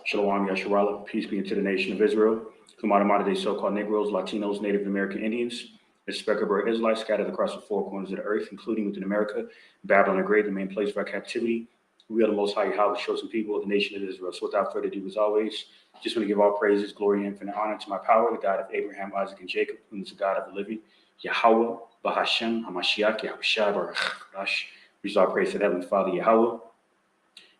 Shalom Yasharala, peace be unto the nation of Israel, whom are the modern day so-called Negroes, Latinos, Native American Indians, the speckled Israelites scattered across the four corners of the earth, including within America, Babylon the Great, the main place of our captivity. We are the Most High Yahweh, chosen people of the nation of Israel. So without further ado, as always, just want to give all praises, glory, and infinite honor to my power, the God of Abraham, Isaac, and Jacob, who is the God of the living, Yahweh, Bahashem, Hamashiach, Yahushua, Baruch, we all praise to Heavenly Father, Yahweh.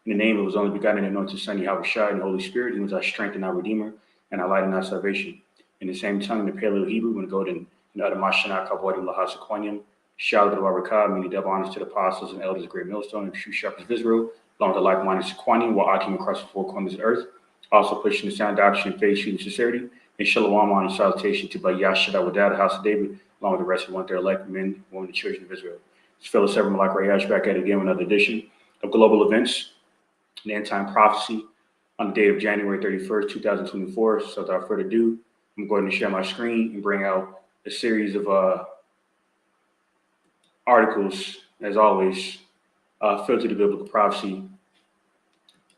In the name of His only begotten and anointed Son, Yahweh Shai, and the Holy Spirit, who is our strength and our Redeemer, and our light and our salvation. In the same tongue, in the Paleo Hebrew, when go to the Mashana Kavodim Lahasaquanium, Shalom to the Barakah, meaning double honors to the apostles and elders of Great Millstone and true shepherds of Israel, along with the like-minded Sequanium, while I came across the four corners of the earth, also pushing the sound doctrine, faith, truth, and sincerity, and shalom and salutation to Bayashada Wadad, the house of David, along with the rest of their elect men, women, and children of Israel. It's fellow Seven Malak Rayash back at it again with another edition of Global Events, the end time prophecy on the date of January 31st, 2024. So without further ado, I'm going to share my screen and bring out a series of articles, as always, filled to the biblical prophecy.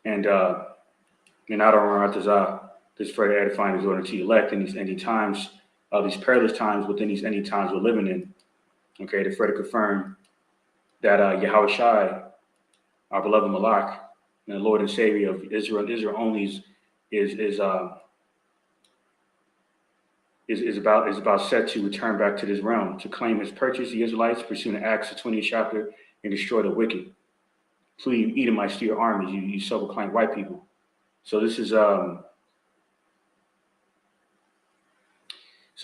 And I don't run out this further edifying exhorting to elect in these ending times, these perilous times within these ending times we're living in. Okay, to further confirm that Yahweh Shai, our beloved Malak, and the Lord and Savior of Israel, and Israel only is about set to return back to this realm to claim His purchase, the Israelites, pursuing Acts, the 20th chapter, and destroy the wicked, including Edomites to your armies, you self-proclaimed white people. So this is so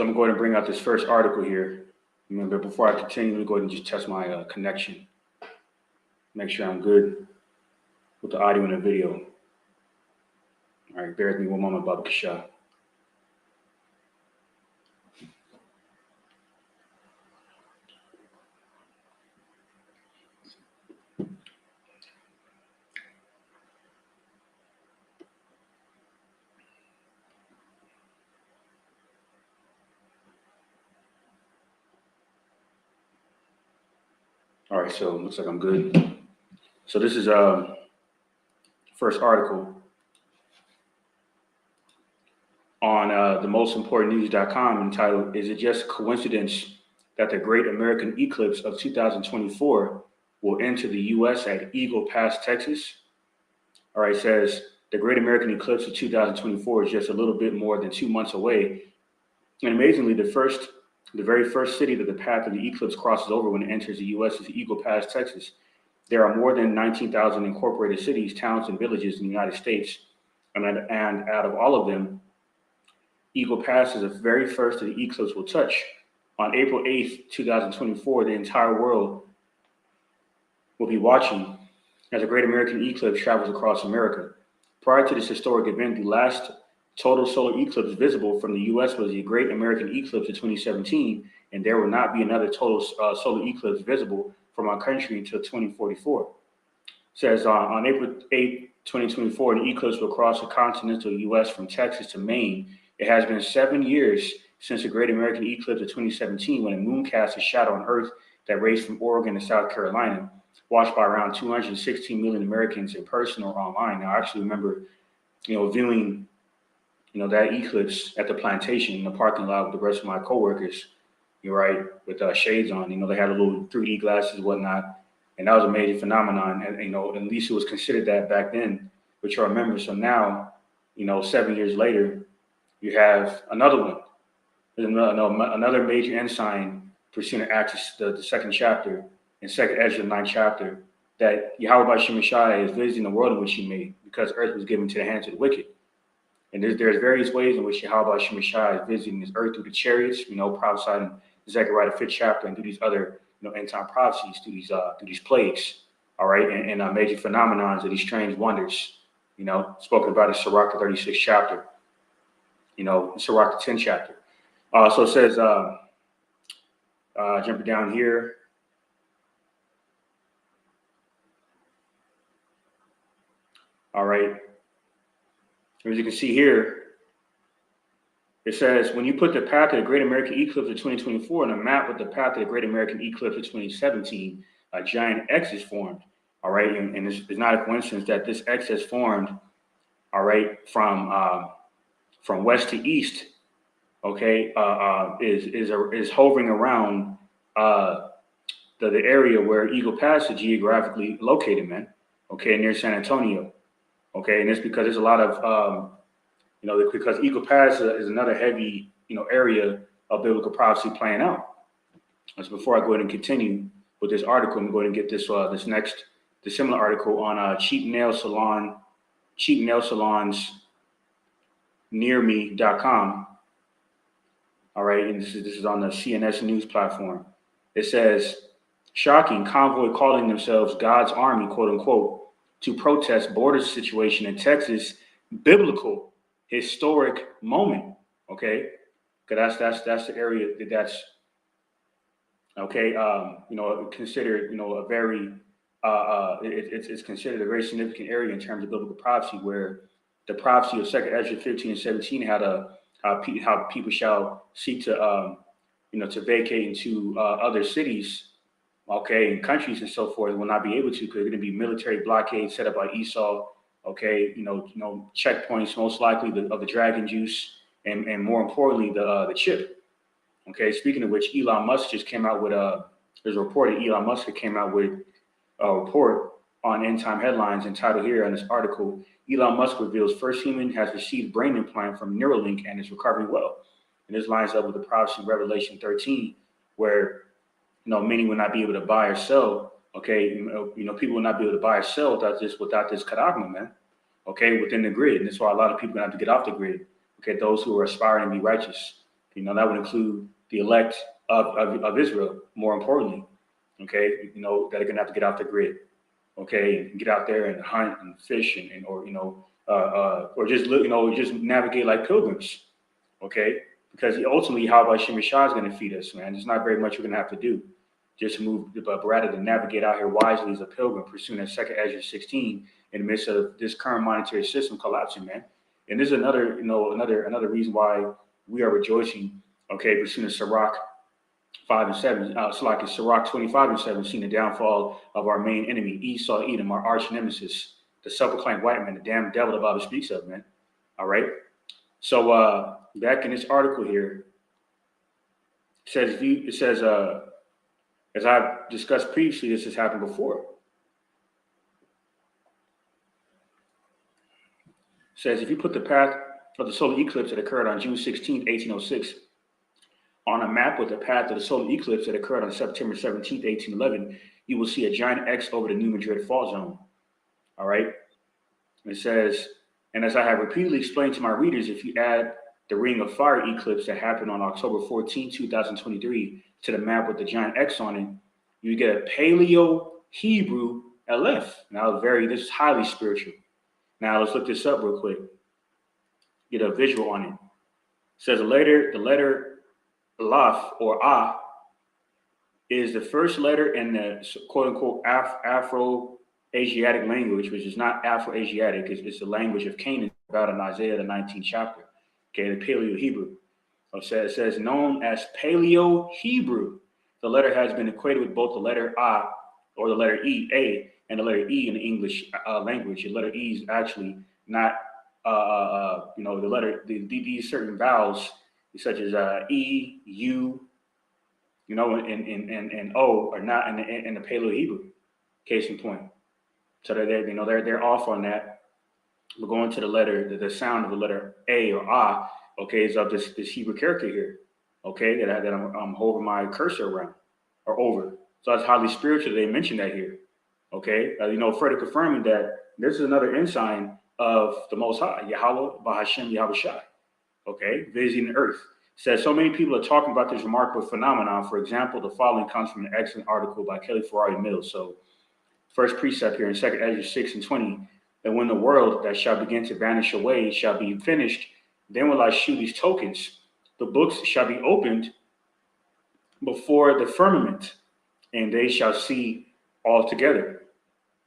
I'm going to go ahead and bring out this first article here. Remember, before I continue, let me go ahead and just test my connection, make sure I'm good with the audio and the video. All right, bear with me one moment, Baba Kasha. All right, so it looks like I'm good. So this is first article on the mostimportantnews.com entitled, "Is it just coincidence that the Great American Eclipse of 2024 will enter the U.S. at Eagle Pass, Texas?" All right, it says, the Great American Eclipse of 2024 is just a little bit more than 2 months away. And amazingly, the very first city that the path of the eclipse crosses over when it enters the U.S. is Eagle Pass, Texas. There are more than 19,000 incorporated cities, towns, and villages in the United States. And out of all of them, Eagle Pass is the very first that the eclipse will touch. On April 8th, 2024, the entire world will be watching as a Great American Eclipse travels across America. Prior to this historic event, the last total solar eclipse visible from the U.S. was the Great American Eclipse of 2017, and there will not be another total solar eclipse visible from our country until 2044. It says on April 8, 2024, an eclipse will cross the continental U.S. from Texas to Maine. It has been 7 years since the Great American Eclipse of 2017, when a moon cast a shadow on Earth that raced from Oregon to South Carolina, watched by around 216 million Americans in person or online. Now, I actually remember, viewing that eclipse at the plantation in the parking lot with the rest of my coworkers, you're right, with shades on. They had a little 3D glasses and whatnot, and that was a major phenomenon. And at least it was considered that back then, which I remember. So now, 7 years later, you have another one. There's another major ensign pursuing Acts, the second chapter, and second Ezra, the 9th chapter, that Yahweh B'Shem Shai is visiting the world in which He made, because earth was given to the hands of the wicked. And there's various ways in which Yahweh B'Shem Shai is visiting this earth through the chariots, prophesied in Zechariah the 5th chapter, and through these other, end time prophecies, through these plagues, all right, and major phenomenons of these strange wonders, spoken about in Sirach the 36th chapter, Sirach the 10th chapter. So it says, jumping down here. All right. As you can see here, it says, when you put the path of the Great American Eclipse of 2024 on a map with the path of the Great American Eclipse of 2017, a giant X is formed. All right. And it's not a coincidence that this X has formed all right, from west to east, okay, is hovering around the area where Eagle Pass is geographically located, man. Okay, near San Antonio. Okay, and it's because there's a lot of because Eagle Pass is another heavy area of biblical prophecy playing out. So before I go ahead and continue with this article, I'm going to get the similar article on cheap nail salons near me.com. All right, and this is on the CNS News platform. It says, shocking convoy calling themselves God's Army, quote unquote, to protest border situation in Texas, biblical historic moment. Okay, because that's the area that's okay. Considered a very it's considered a very significant area in terms of biblical prophecy, where the prophecy of 2 Ezra 15 and 17 had how people shall seek to to vacate into other cities, okay, and countries and so forth, will not be able to, because they're going to be military blockades set up by Esau, okay, checkpoints most likely of the dragon juice, and more importantly the chip. Okay, speaking of which, Elon Musk just came out with there's a report that Elon Musk came out with a report on End Time Headlines entitled here on this article, Elon Musk reveals first human has received brain implant from Neuralink and is recovering well. And this lines up with the prophecy in Revelation 13, where many will not be able to buy or sell. Okay, people will not be able to buy or sell without this kadagma, man. Okay, within the grid, and that's why a lot of people have to get off the grid. Okay, those who are aspiring to be righteous, that would include the elect of Israel. More importantly, okay, that are gonna have to get off the grid. Okay, and get out there and hunt and fish or just navigate like pilgrims. Okay, because ultimately, how about Shema Shah is going to feed us, man? There's not very much we're going to have to do. Just move, but rather than navigate out here wisely as a pilgrim, pursuing that 2 Ezra 16 in the midst of this current monetary system collapsing, man. And this is another reason why we are rejoicing. Okay, pursuing Sirach 5 and 7, Sirach 25 and 7, seeing the downfall of our main enemy, Esau, Edom, our arch nemesis, the self-proclaimed white man, the damn devil the Bible speaks of, man. All right. So back in this article here, it says, as I've discussed previously, this has happened before. It says, if you put the path of the solar eclipse that occurred on June 16, 1806, on a map with the path of the solar eclipse that occurred on September 17, 1811, you will see a giant X over the New Madrid fault zone. All right. It says, and as I have repeatedly explained to my readers, if you add the Ring of Fire eclipse that happened on October 14, 2023 to the map with the giant X on it, you get a Paleo-Hebrew Aleph. Now, this is highly spiritual. Now, let's look this up real quick. Get a visual on it. It says the letter Aleph, or A, is the first letter in the quote-unquote Afro-Asiatic language, which is not Afro-Asiatic. It's the language of Canaan, about in Isaiah, the 19th chapter. Okay, the Paleo-Hebrew. It says known as Paleo-Hebrew. The letter has been equated with both the letter A, or the letter E, A, and the letter E in the English language. The letter E is actually not, the letter, these certain vowels, such as E, U, and O, are not in the Paleo-Hebrew. Case in point. So they're off on that. We're going to the letter, the sound of the letter A or A, okay, is of this Hebrew character here, okay, that I'm hovering my cursor around or over. So that's highly spiritual. They mentioned that here, okay. Further confirming that this is another ensign of the Most High, Yahweh, Bahashem, Yahweh Shai, okay, visiting the earth. It says so many people are talking about this remarkable phenomenon. For example, the following comes from an excellent article by Kelly Ferrari Mills. So, first precept here in 2 Ezra 6 and 20. And when the world that shall begin to vanish away shall be finished, then will I shew these tokens. The books shall be opened before the firmament, and they shall see all together.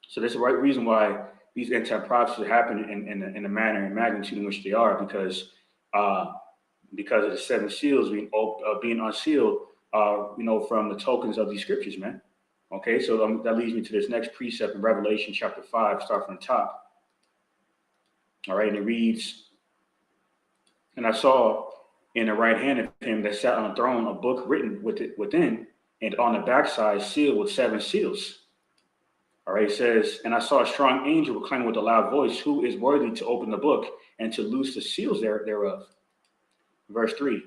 So that's the right reason why these end-time prophecies happen in the manner and magnitude in which they are, because of the seven seals being unsealed, from the tokens of these scriptures, man. Okay, so that leads me to this next precept in Revelation chapter 5, start from the top. All right, and it reads, and I saw in the right hand of him that sat on the throne a book written with it within, and on the backside sealed with seven seals. All right, it says, and I saw a strong angel proclaiming with a loud voice, who is worthy to open the book and to loose the seals thereof. Verse 3.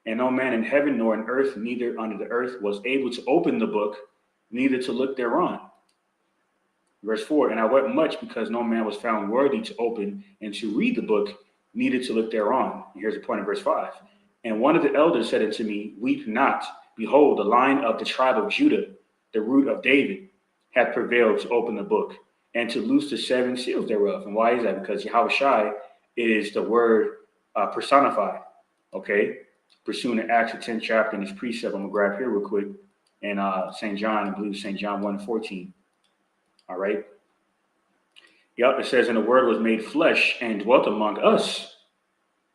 And no man in heaven nor in earth, neither under the earth, was able to open the book, neither to look thereon. Verse 4. And I wept much because no man was found worthy to open and to read the book, neither to look thereon. And here's the point in verse 5. And one of the elders said unto me, weep not. Behold, the Lion of the tribe of Judah, the root of David, hath prevailed to open the book and to loose the seven seals thereof. And why is that? Because Yahushua is the word personified. Okay, pursuing the Acts the 10th chapter in this precept, I'm gonna grab here real quick, and St. John, I believe St. John 1:14. All right. Yep, it says, and the word was made flesh and dwelt among us.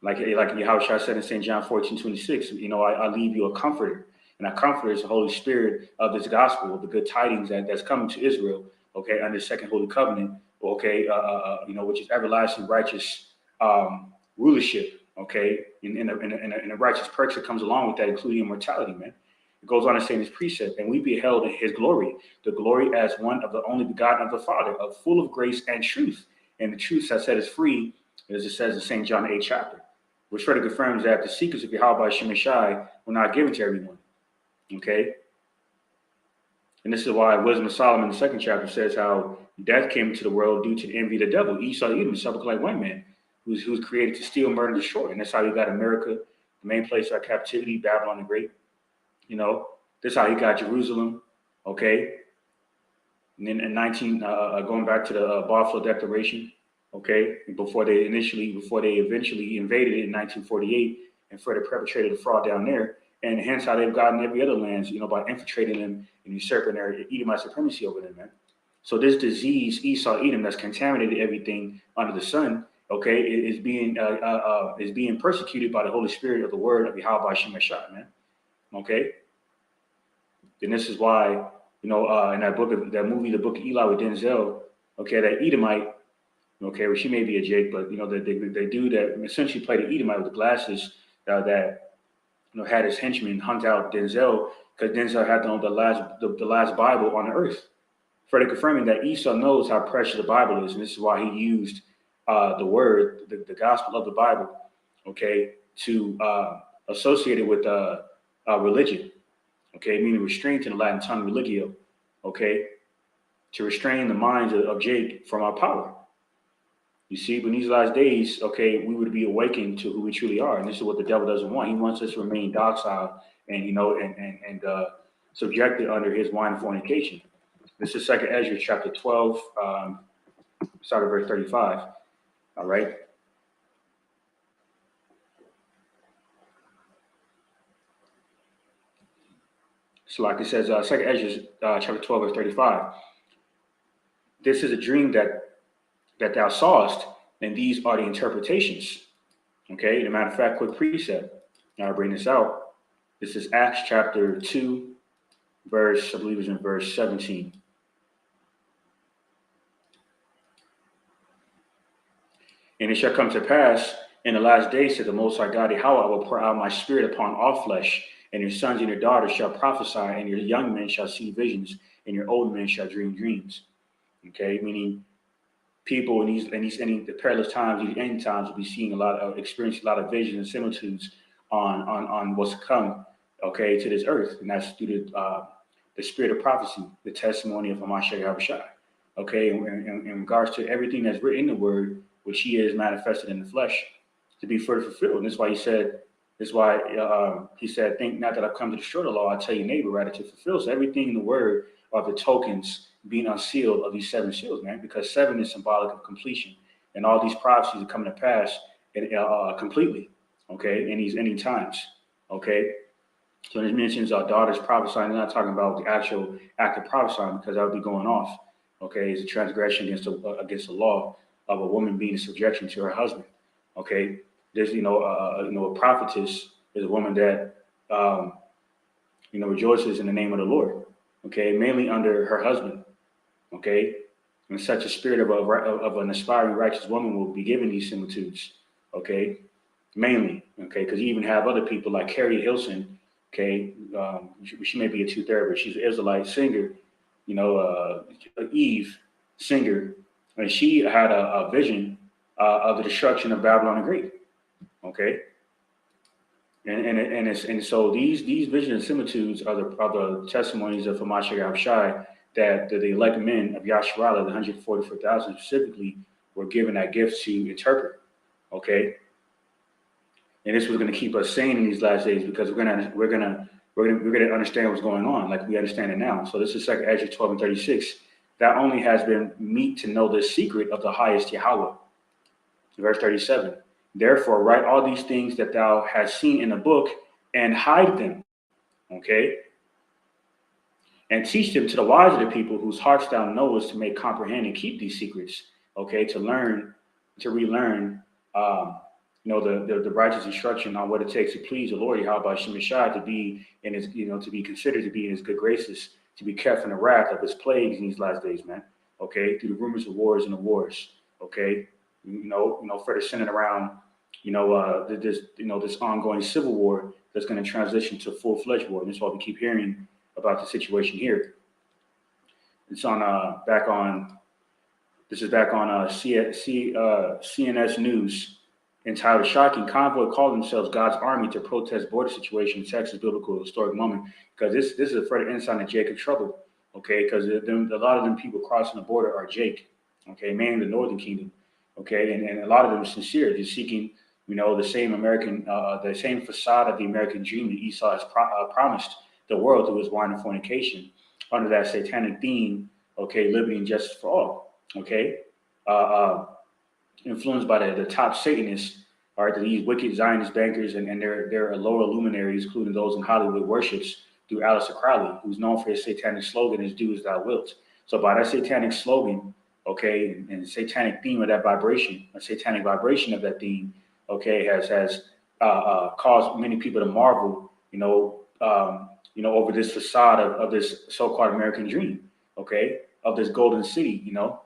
Like Yahushua said in St. John 14:26, you know, I leave you a comforter. And that comforter is the Holy Spirit of this gospel, of the good tidings that's coming to Israel, okay, under the second holy covenant, okay, you know, which is everlasting righteous rulership, okay, in a righteous perks that comes along with that, including immortality, man. It goes on to say in this precept, and we beheld in his glory, the glory as one of the only begotten of the Father, of full of grace and truth. And the truth that set us free, as it says in St. John 8 chapter, which further confirms that the secrets of Yahweh Shemeshai were not given to everyone. Okay. And this is why Wisdom of Solomon, the second chapter, says how death came into the world due to the envy of the devil. Esau, Edom, something like one man who's created to steal, murder, and destroy. And that's how you got America, the main place of captivity, Babylon the Great. You know, this is how he got Jerusalem. Okay. And then in going back to the Balfour Declaration. Okay. Before they eventually invaded it in 1948 and further perpetrated the fraud down there. And hence how they've gotten every other lands, you know, by infiltrating them and usurping their Edomite supremacy over them, man. So this disease, Esau, Edom, that's contaminated everything under the sun, okay, is being persecuted by the Holy Spirit of the Word of Yahweh Shemeshai, man. Okay. And this is why, you know, in that movie, The Book of Eli with Denzel, okay, that Edomite, okay, well, she may be a Jake, but you know, the dude that essentially played the Edomite with the glasses that you know, had his henchmen hunt out Denzel because Denzel had the last Bible on the earth. Further confirming that Esau knows how precious the Bible is, and this is why he used the word, the gospel of the Bible, okay, to associate it with religion, okay, meaning restraint in the Latin tongue, religio, okay, to restrain the minds of Jake from our power. You see, but in these last days, okay, we would be awakened to who we truly are. And this is what the devil doesn't want. He wants us to remain docile and, you know, and subjected under his wine of fornication. This is 2nd Ezra chapter 12, start of verse 35. All right. So like it says, 2nd Ezra chapter 12, verse 35. This is a dream that thou sawest, and these are the interpretations. Okay, as a matter of fact, quick precept. Now I bring this out. This is Acts chapter 2, verse, I believe it's in verse 17. And it shall come to pass in the last days, said the Most High God, how I will pour out my spirit upon all flesh, and your sons and your daughters shall prophesy, and your young men shall see visions, and your old men shall dream dreams. Okay, meaning people in the perilous times, these end times, will be seeing experiencing a lot of visions and similitudes on what's to come, okay, to this earth, and that's due to the spirit of prophecy, the testimony of Hamashiach Yahushua, okay, in regards to everything that's written in the Word, which He is manifested in the flesh, to be further fulfilled. And that's why He said, think not that I've come to destroy the law, I tell you, neighbor, rather to fulfill. So everything in the Word are the tokens being unsealed of these seven seals, man, because seven is symbolic of completion, and all these prophecies are coming to pass completely, okay, in these ending times, okay. So when it mentions our daughters prophesying, they're not talking about the actual act of prophesying, because that would be going off, okay. It's a transgression against the law of a woman being in subjection to her husband, okay. There's a prophetess is a woman that rejoices in the name of the Lord, okay, mainly under her husband. Okay, and such a spirit of an aspiring righteous woman will be given these similitudes, okay? Mainly, okay? Because you even have other people like Carrie Hilson, okay? She may be a two-third, but she's an Israelite singer, you know, Eve singer, and she had a vision of the destruction of Babylon the Great, okay? And so these visions and similitudes are the testimonies of Hamashiach Abshai that the elect men of Yasharallah, the 144,000 specifically, were given that gift to interpret. Okay, and this was going to keep us sane in these last days because we're gonna understand what's going on like we understand it now. So this is 2 Ezra 12 and 36. That only has been meet to know the secret of the highest Yahweh. Verse 37. Therefore, write all these things that thou hast seen in a book and hide them, okay? And teach them to the wise of the people whose hearts thou knowest to make comprehend and keep these secrets, okay? To learn, to relearn, the righteous instruction on what it takes to please the Lord Yahweh Shemashai, to be in his, to be considered to be in his good graces, to be kept from the wrath of his plagues in these last days, man, okay? Through the rumors of wars and the wars, okay? Further centered around, this ongoing civil war that's going to transition to full-fledged war. And that's why we keep hearing about the situation here. It's on back on CNS News, entitled "Shocking Convoy Call Themselves God's Army to Protest Border Situation in Texas Biblical Historic Moment." Because this is a further insight into Jacob trouble, okay? Because a lot of them people crossing the border are Jake, okay, mainly the Northern Kingdom. Okay, and a lot of them are sincere, just seeking, the same the same facade of the American dream that Esau has promised the world through his wine and fornication, under that satanic theme, okay, liberty and justice for all, okay, influenced by the top Satanists, all right, these wicked Zionist bankers and their lower luminaries, including those in Hollywood worships through Aleister Crowley, who's known for his satanic slogan, "As do as thou wilt." So by that satanic slogan, okay, and satanic theme of that vibration, a satanic vibration of that theme, okay, has caused many people to marvel, over this facade of this so-called American dream, okay, of this golden city,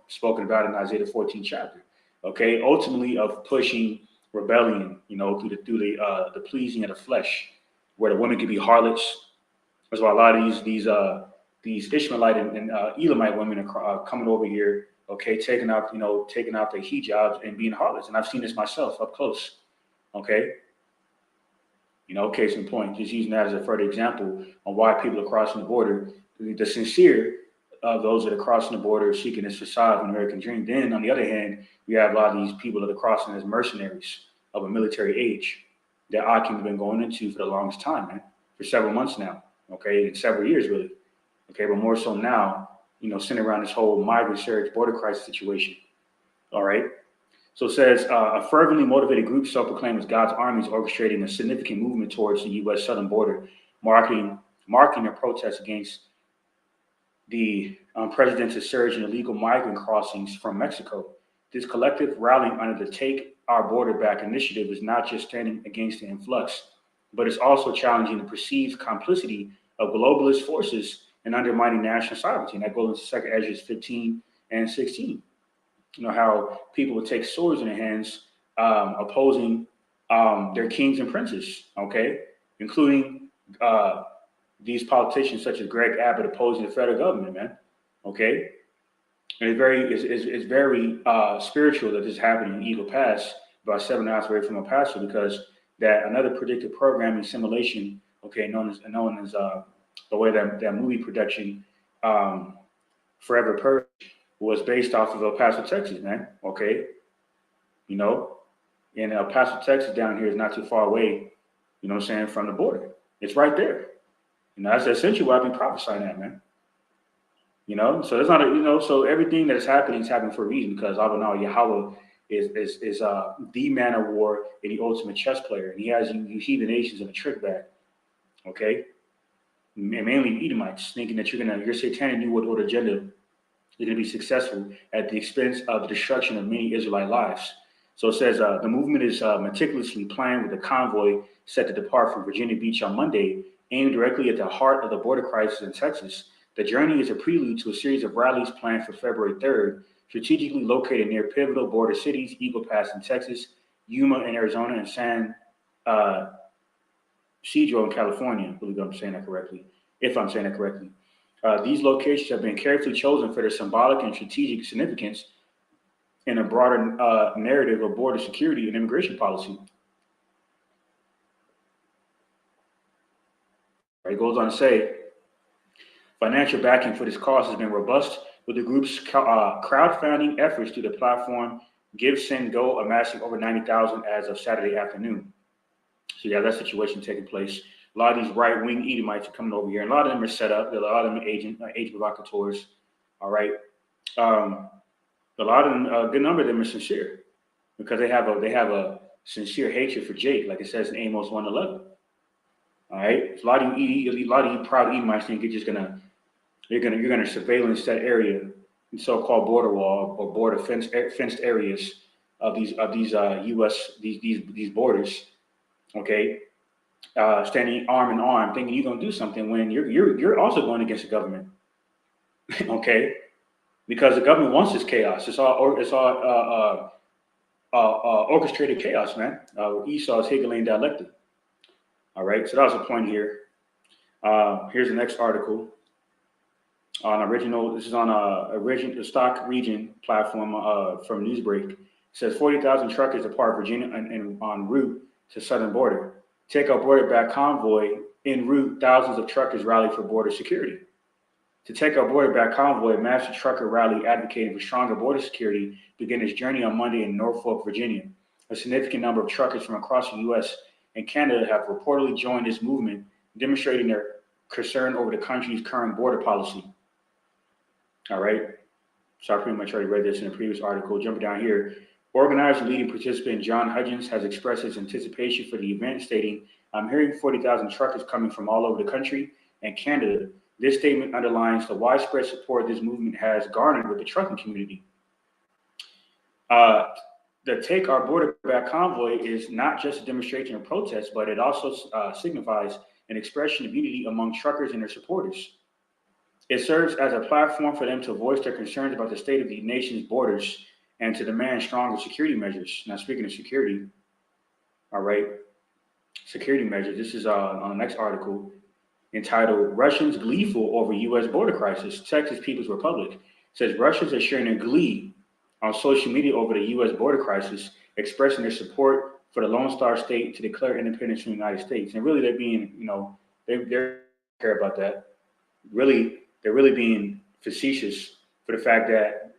spoken about in Isaiah the 14th chapter, okay, ultimately of pushing rebellion, through the pleasing of the flesh, where the women could be harlots. That's why a lot of these Ishmaelite and Elamite women are coming over here, okay, taking out their hijabs and being harlots. And I've seen this myself up close, okay? Case in point, just using that as a further example on why people are crossing the border. The sincere of those that are crossing the border seeking this facade of an American dream. Then, on the other hand, we have a lot of these people that are crossing as mercenaries of a military age that Akim has been going into for the longest time, man, for several months now, okay, and several years, really. Okay, but more so now, centered around this whole migrant surge border crisis situation. All right. So it says a fervently motivated group self-proclaimed as God's army is orchestrating a significant movement towards the U.S. southern border, marking a protest against the unprecedented surge in illegal migrant crossings from Mexico. This collective rallying under the Take Our Border Back initiative is not just standing against the influx, but it's also challenging the perceived complicity of globalist forces and undermining national sovereignty. And that goes into 2 Ezra 15 and 16. How people would take swords in their hands, opposing their kings and princes, okay, including these politicians such as Greg Abbott opposing the federal government, man, okay. And it's very spiritual that this is happening in Eagle Pass, about 7 hours away from El Paso, because that another predictive programming simulation, okay, known as the way that movie production, Forever Purge, was based off of El Paso, Texas, man. Okay, and El Paso, Texas, down here is not too far away. From the border. It's right there. That's essentially what I've been prophesying at, man. So it's not so everything that is happening for a reason, because Abba Yahweh is the man of war and the ultimate chess player, and he has you heathen nations in a trick bag. Okay. Mainly Edomites, thinking that your satanic New World Order agenda is going to be successful at the expense of the destruction of many Israelite lives. So it says the movement is meticulously planned with a convoy set to depart from Virginia Beach on Monday, aimed directly at the heart of the border crisis in Texas. The journey is a prelude to a series of rallies planned for February 3rd strategically located near pivotal border cities, Eagle Pass in Texas, Yuma in Arizona, and San uh, Cedro in California. I believe I'm saying that correctly. If I'm saying that correctly. These locations have been carefully chosen for their symbolic and strategic significance in a broader narrative of border security and immigration policy. It goes on to say, financial backing for this cause has been robust, with the group's crowdfunding efforts to the platform Give, Send, Go amassing over 90,000 as of Saturday afternoon. So yeah, that situation taking place. A lot of these right-wing Edomites are coming over here, and a lot of them are set up. A lot of them are agent provocateurs. All right, a lot of them, a good number of them are sincere because they have a sincere hatred for Jake, like it says in Amos 1:11. All right, so a lot of you proud Edomites think you're gonna surveillance that area, so-called border wall or border fenced areas of these U.S. these borders. Okay, standing arm in arm, thinking you're gonna do something when you're also going against the government. Okay, because the government wants this chaos. It's all orchestrated chaos, man. Esau's Hegelian dialectic. All right, so that was the point here. Here's the next article on original. This is on the Stock Region platform from Newsbreak. It says 40,000 truckers depart Virginia and en route to southern border. Take out border back convoy en route. Thousands of truckers rally for border security. To take out border back convoy, a massive trucker rally advocating for stronger border security began its journey on Monday in Norfolk, Virginia. A significant number of truckers from across the U.S. and Canada have reportedly joined this movement, demonstrating their concern over the country's current border policy. All right. So I pretty much already read this in a previous article. Jumping down here. Organizer and leading participant John Hudgens has expressed his anticipation for the event, stating, I'm hearing 40,000 truckers coming from all over the country and Canada. This statement underlines the widespread support this movement has garnered with the trucking community. The Take Our Border Back convoy is not just a demonstration of protest, but it also signifies an expression of unity among truckers and their supporters. It serves as a platform for them to voice their concerns about the state of the nation's borders and to demand stronger security measures. Now, speaking of security, all right, security measures. This is on the next article entitled Russians Gleeful Over U.S. Border Crisis, Texas People's Republic. It says Russians are sharing their glee on social media over the U.S. border crisis, expressing their support for the Lone Star State to declare independence from the United States. And really, they're being, they care about that. Really, they're really being facetious for the fact that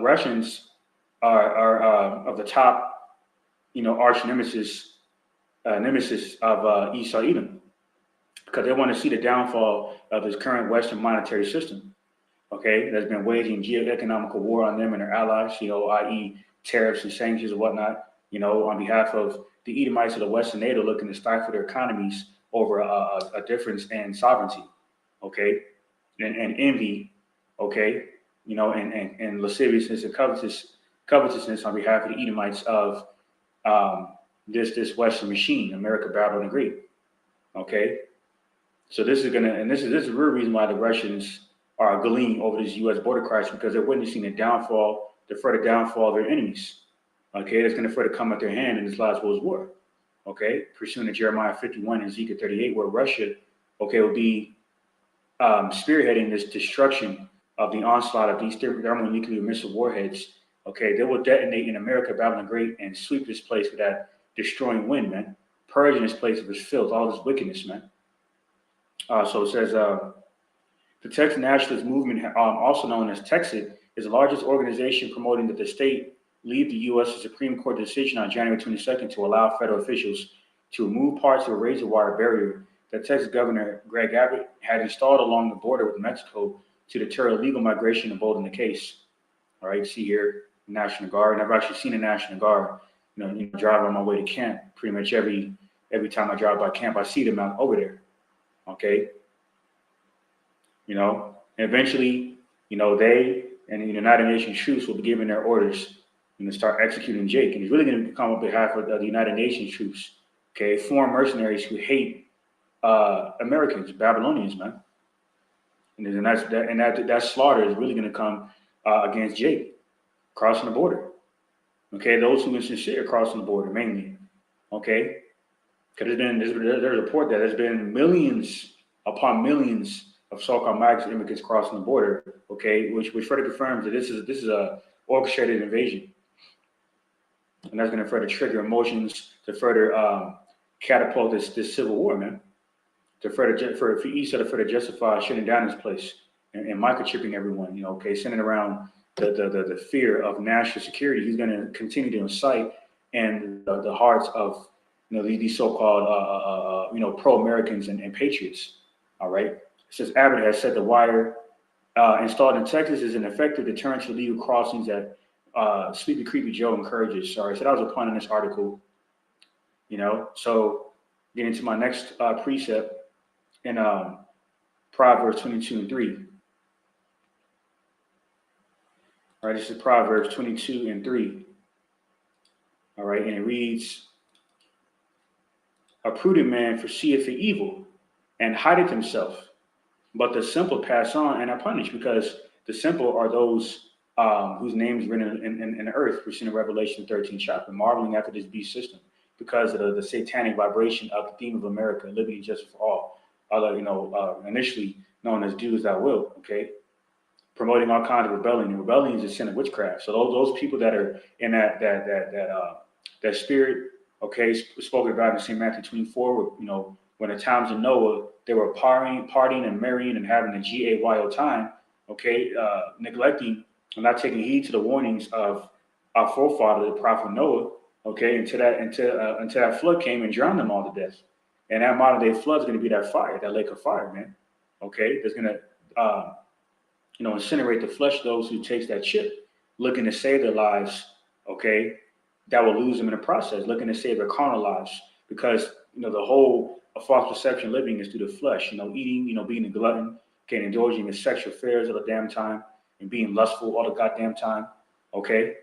Russians are of the top, arch nemesis of Esau Edom, because they want to see the downfall of his current Western monetary system. Okay, that's been waging geoeconomical war on them and their allies, i.e., tariffs and sanctions and whatnot, on behalf of the Edomites of the Western NATO looking to stifle their economies over a difference in sovereignty, okay, and envy, okay, and lasciviousness and covetousness on behalf of the Edomites of this Western machine, America, Babylon, the Great, okay. So this is the real reason why the Russians are gleaning over this U.S. border crisis, because they're witnessing the further downfall of their enemies. Okay, that's going to further come at their hand in this last world war. Okay, pursuant to Jeremiah 51 and Ezekiel 38, where Russia, will be spearheading this destruction of the onslaught of these thermonuclear missile warheads. Okay, they will detonate in America, Babylon the Great, and sweep this place with that destroying wind, man, purging this place of its filth, all this wickedness, man. So it says, the Texas Nationalist Movement, also known as Texit, is the largest organization promoting that the state leave the U.S. Supreme Court decision on January 22nd to allow federal officials to remove parts of a razor wire barrier that Texas Governor Greg Abbott had installed along the border with Mexico to deter illegal migration and embolden the case. All right, see here, National Guard. And I've actually seen a National Guard, drive on my way to camp. Pretty much every time I drive by camp, I see them out over there. Okay. And eventually, they and the United Nations troops will be giving their orders and to start executing Jake. And he's really going to come on behalf of the United Nations troops, okay, foreign mercenaries who hate Americans, Babylonians, man. And that slaughter is really going to come against Jake, crossing the border. Okay, those who are sincere crossing the border mainly. Okay, because there's a report that there's been millions upon millions of so-called migrant immigrants crossing the border. Okay, which further confirms that this is a orchestrated invasion, and that's going to further trigger emotions to further catapult this civil war, man. To further for Esau to further justify shutting down this place and microchipping everyone. Okay, sending around the fear of national security. He's going to continue to incite and the hearts of these so-called pro-Americans and patriots. All right. It says Abbott has said the wire installed in Texas is an effective deterrent to illegal crossings that Sleepy Creepy Joe encourages. Sorry, so that was a point in this article. So getting to my next precept in Proverbs 22:3. All right, this is Proverbs 22:3. All right, and it reads, "A prudent man foreseeth the evil, and hideth himself, but the simple pass on and are punished," because the simple are those whose names written in the earth. We're seeing in Revelation 13 chapter, marveling after this beast system, because of the satanic vibration of the theme of America, liberty and justice for all. Initially known as "Do as Thou Wilt," okay, promoting all kinds of rebellion. And rebellion is a sin of witchcraft. So those people that are in that spirit, okay, spoken about in St. Matthew 24, when the times of Noah, they were partying and marrying and having a GAYO time, okay, neglecting and not taking heed to the warnings of our forefather, the prophet Noah, okay, until that flood came and drowned them all to death. And that modern day flood is going to be that fire, that lake of fire, man. Okay, that's going to, incinerate the flesh of those who taste that chip, looking to save their lives. Okay, that will lose them in the process, looking to save their carnal lives, because the whole of false perception living is through the flesh. Eating, being a glutton, indulging in sexual affairs all the damn time, and being lustful all the goddamn time. Okay,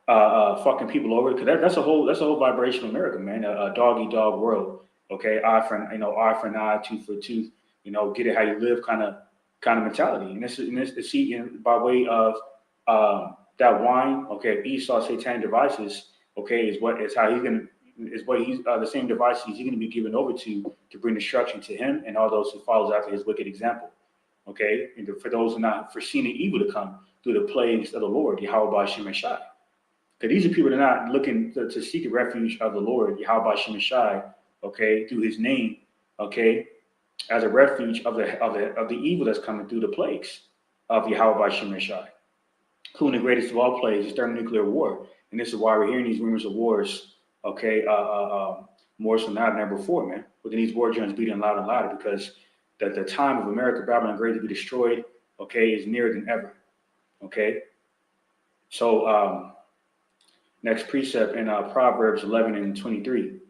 fucking people over, because that's a whole vibration of America, man. A dog eat dog world. Okay, eye for an eye, tooth for tooth. Get it how you live, kind of mentality. And this by way of that wine. Okay, Esau's satanic devices. Okay, is how he's gonna the same devices he's gonna be given over to bring destruction to him and all those who follows after his wicked example. Okay, and for those who not foreseen the evil to come through the plagues of the Lord, Yahweh Shem Shai. Because these are people that are not looking to seek a refuge of the Lord, Yahweh Shem Shai, okay, through his name, okay, as a refuge of the evil that's coming through the plagues of Yahweh Shem Shai. Including the greatest of all plagues, is thermonuclear war. And this is why we're hearing these rumors of wars, okay, more so now than ever before, man. But then these war drums beating louder and louder, because the time of America, Babylon Great to be destroyed, okay, is nearer than ever. Okay. So next precept in Proverbs 11:23.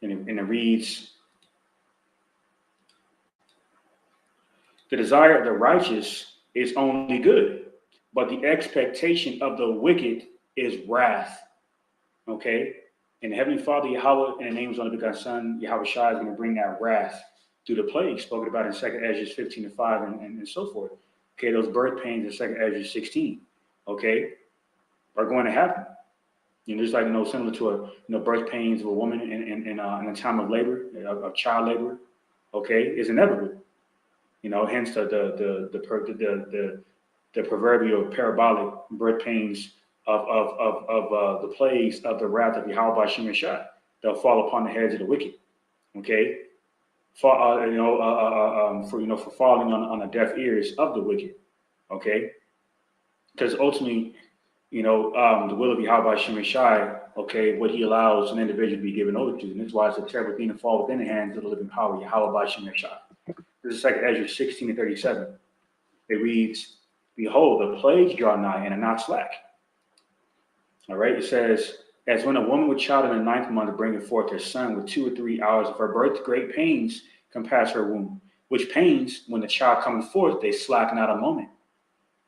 And it reads, "The desire of the righteous is only good, but the expectation of the wicked is wrath." Okay? And the Heavenly Father, Yahweh, in the name of His only begotten Son, Yahweh Shai, is going to bring that wrath through the plague spoken about in 2 Ezra 15:5 and so forth. Okay, those birth pains in 2 Ezra 16, okay, are going to happen. Just like, similar to birth pains of a woman in a time of labor, of child labor, okay, is inevitable. Hence the proverbial parabolic birth pains of the plagues of the wrath of Yahweh Shem Shai. They'll fall upon the heads of the wicked. Okay, for falling on the deaf ears of the wicked. Okay, because ultimately, the will of Yahweh Shem Shai, okay, what he allows an individual to be given over to. And that's why it's a terrible thing to fall within the hands of the living power, Yahweh Shem Shai. This is 2 Ezra 16:37. It reads, "Behold, the plagues draw nigh and are not slack." All right, it says, "As when a woman with child in the 9th month bringeth forth her son with 2 or 3 hours of her birth, great pains compass her womb, which pains, when the child cometh forth, they slack not a moment."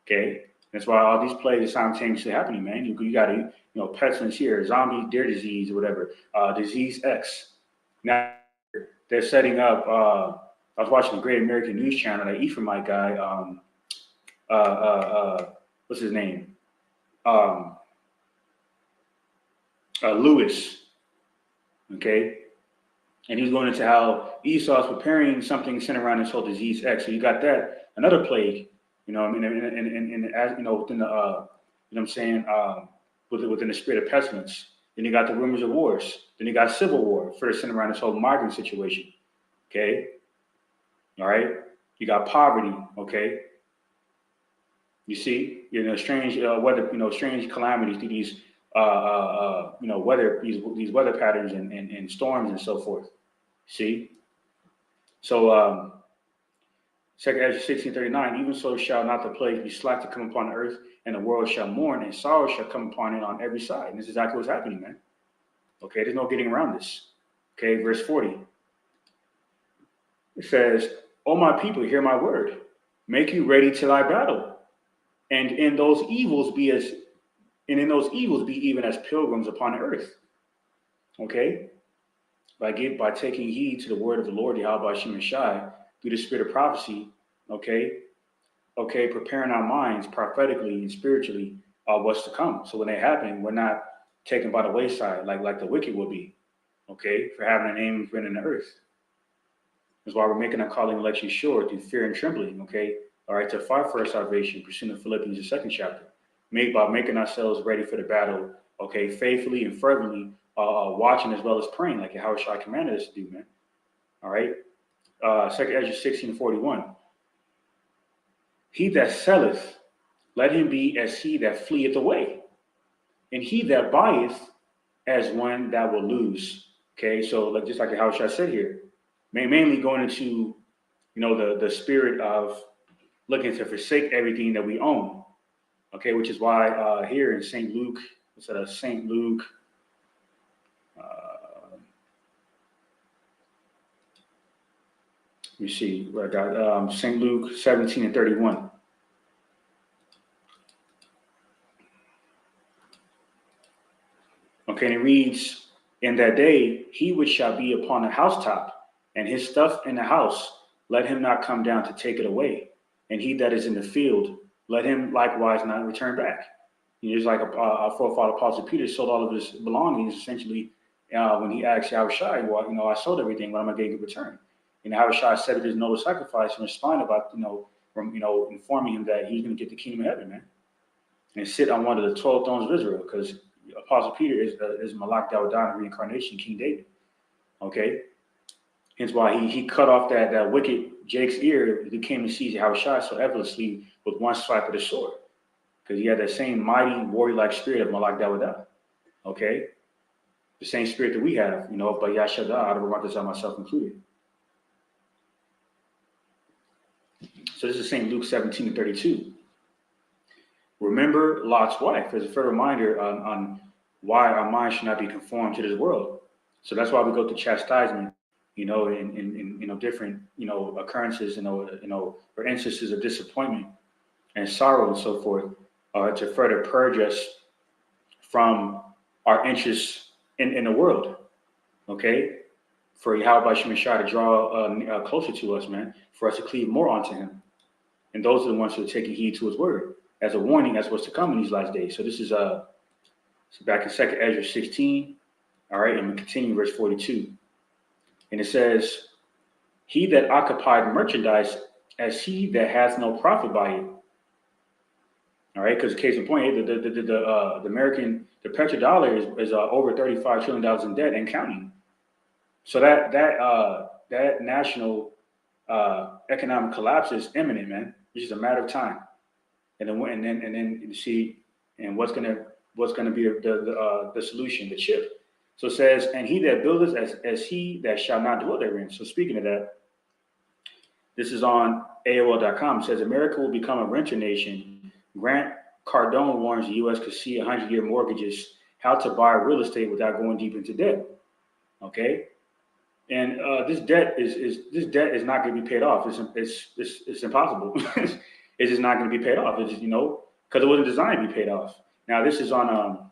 Okay, that's why all these plagues are simultaneously happening, man. You got pestilence here, zombie, deer disease, or whatever, disease X. Now they're setting up I was watching the Great American News Channel, that Ephraimite guy, what's his name? Lewis, okay? And he was going into how Esau is preparing something centered around this whole disease X. So you got that, another plague, you know, I mean, and as you know, within the, you know what I'm saying, within the spirit of pestilence. Then you got the rumors of wars. Then you got civil war, first centered around this whole migrant situation, okay? All right? You got poverty, okay? You see, you know, strange weather, you know, strange calamities through these, you know, weather, these weather patterns and storms and so forth. See? So, 2 Ezra 16:39, even so shall not the plague be slack to come upon the earth, and the world shall mourn, and sorrow shall come upon it on every side. And this is exactly what's happening, man. Okay, there's no getting around this. Okay, verse 40. It says, O my people, hear my word. Make you ready to thy battle. And in those evils be even as pilgrims upon the earth. Okay? By taking heed to the word of the Lord, Yahweh Shem Shai, through the spirit of prophecy, okay, preparing our minds prophetically and spiritually what's to come. So when they happen, we're not taken by the wayside like the wicked will be, okay, for having a name written in the earth. That's why we're making our calling election sure through fear and trembling, okay? All right, to fight for our salvation, pursuing the Philippians, the 2nd chapter. By making ourselves ready for the battle, okay, faithfully and fervently, watching as well as praying, like how Shai commanded us to do, man. All right. 2 Ezra 16:41. He that selleth, let him be as he that fleeth away, and he that buyeth as one that will lose. Okay, so like just like how Shai said here, mainly going into, you know, the spirit of looking to forsake everything that we own. Okay, which is why here in St. Luke, instead of St. Luke, let me see where I got St. Luke 17:31. Okay, and it reads, in that day, he which shall be upon the housetop, and his stuff in the house, let him not come down to take it away. And he that is in the field, let him likewise not return back. You know, just like our forefather Apostle Peter sold all of his belongings, essentially, when he asked Yahushua, well, you know, I sold everything, but I'm going to get a return. And Yahushua said it is no sacrifice and responded about, informing him that he's going to get the kingdom of heaven, man, and sit on one of the 12 thrones of Israel, because Apostle Peter is Malak Dawadan, reincarnation, King David. Okay, hence why he cut off that wicked Jake's ear who came to seize Yahushua so effortlessly with one swipe of the sword, because he had that same mighty warrior-like spirit of Malak Dawadan. Okay, the same spirit that we have, you know, but Yashada, out of Ramatazah, myself included. So this is St. Luke 17:32. Remember Lot's wife as a further reminder on why our mind should not be conformed to this world. So that's why we go to chastisement, you know, in different, you know, occurrences, you know, or instances of disappointment and sorrow and so forth, to further purge us from our interests in the world. Okay, for Yahweh Shem Shai to draw closer to us, man, for us to cleave more onto Him, and those are the ones who are taking heed to His word as a warning as what's to come in these last days. So this is back in 2 Ezra 16. All right, and we continue verse 42. And it says, he that occupied merchandise as he that has no profit by it. All right, because case in point, the American, the petrodollar is over $35 trillion in debt and counting. So that national economic collapse is imminent, man. It's just a matter of time. And then you see, and what's gonna be the solution, the chip. So it says, and he that buildeth as he that shall not dwell therein. So speaking of that, this is on AOL.com. It says America will become a renter nation. Grant Cardone warns the U.S. could see 100-year mortgages, how to buy real estate without going deep into debt. Okay, and this debt is not going to be paid off. It's impossible. It's just not going to be paid off. It's just, you know, because it wasn't designed to be paid off. Now, this is on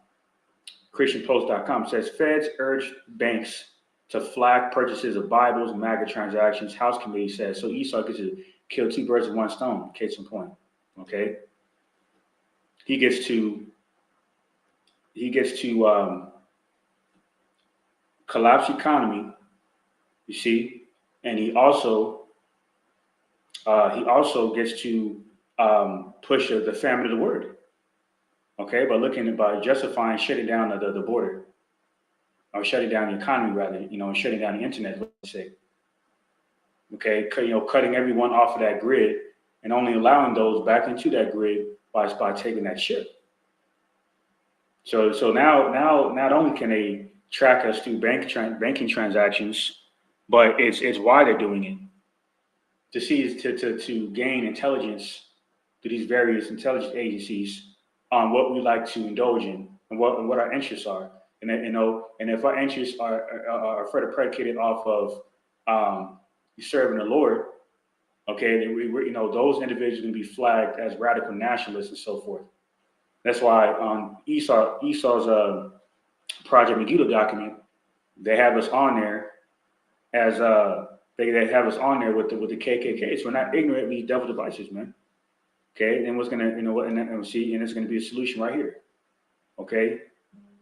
ChristianPost.com. It says feds urge banks to flag purchases of Bibles, MAGA transactions. House committee says so. Esau gets to kill two birds with one stone. Case in point. Okay, he gets to collapse the economy. You see, and he also gets to push the famine of the word. Okay, by justifying shutting down the border, or shutting down the economy rather, and shutting down the internet. Let's say. Okay, cutting everyone off of that grid and only allowing those back into that grid by taking that chip. So now not only can they track us through banking transactions, but it's why they're doing it. To gain intelligence through these various intelligence agencies on what we like to indulge in and what our interests are. And if our interests are further predicated off of serving the Lord, okay, then those individuals are going to be flagged as radical nationalists and so forth. That's why Esau's Project Megiddo document, they have us on there as they have us on there with the KKK. So we're not ignorant of these devil devices, man. Okay, and what's gonna and it's gonna be a solution right here. Okay,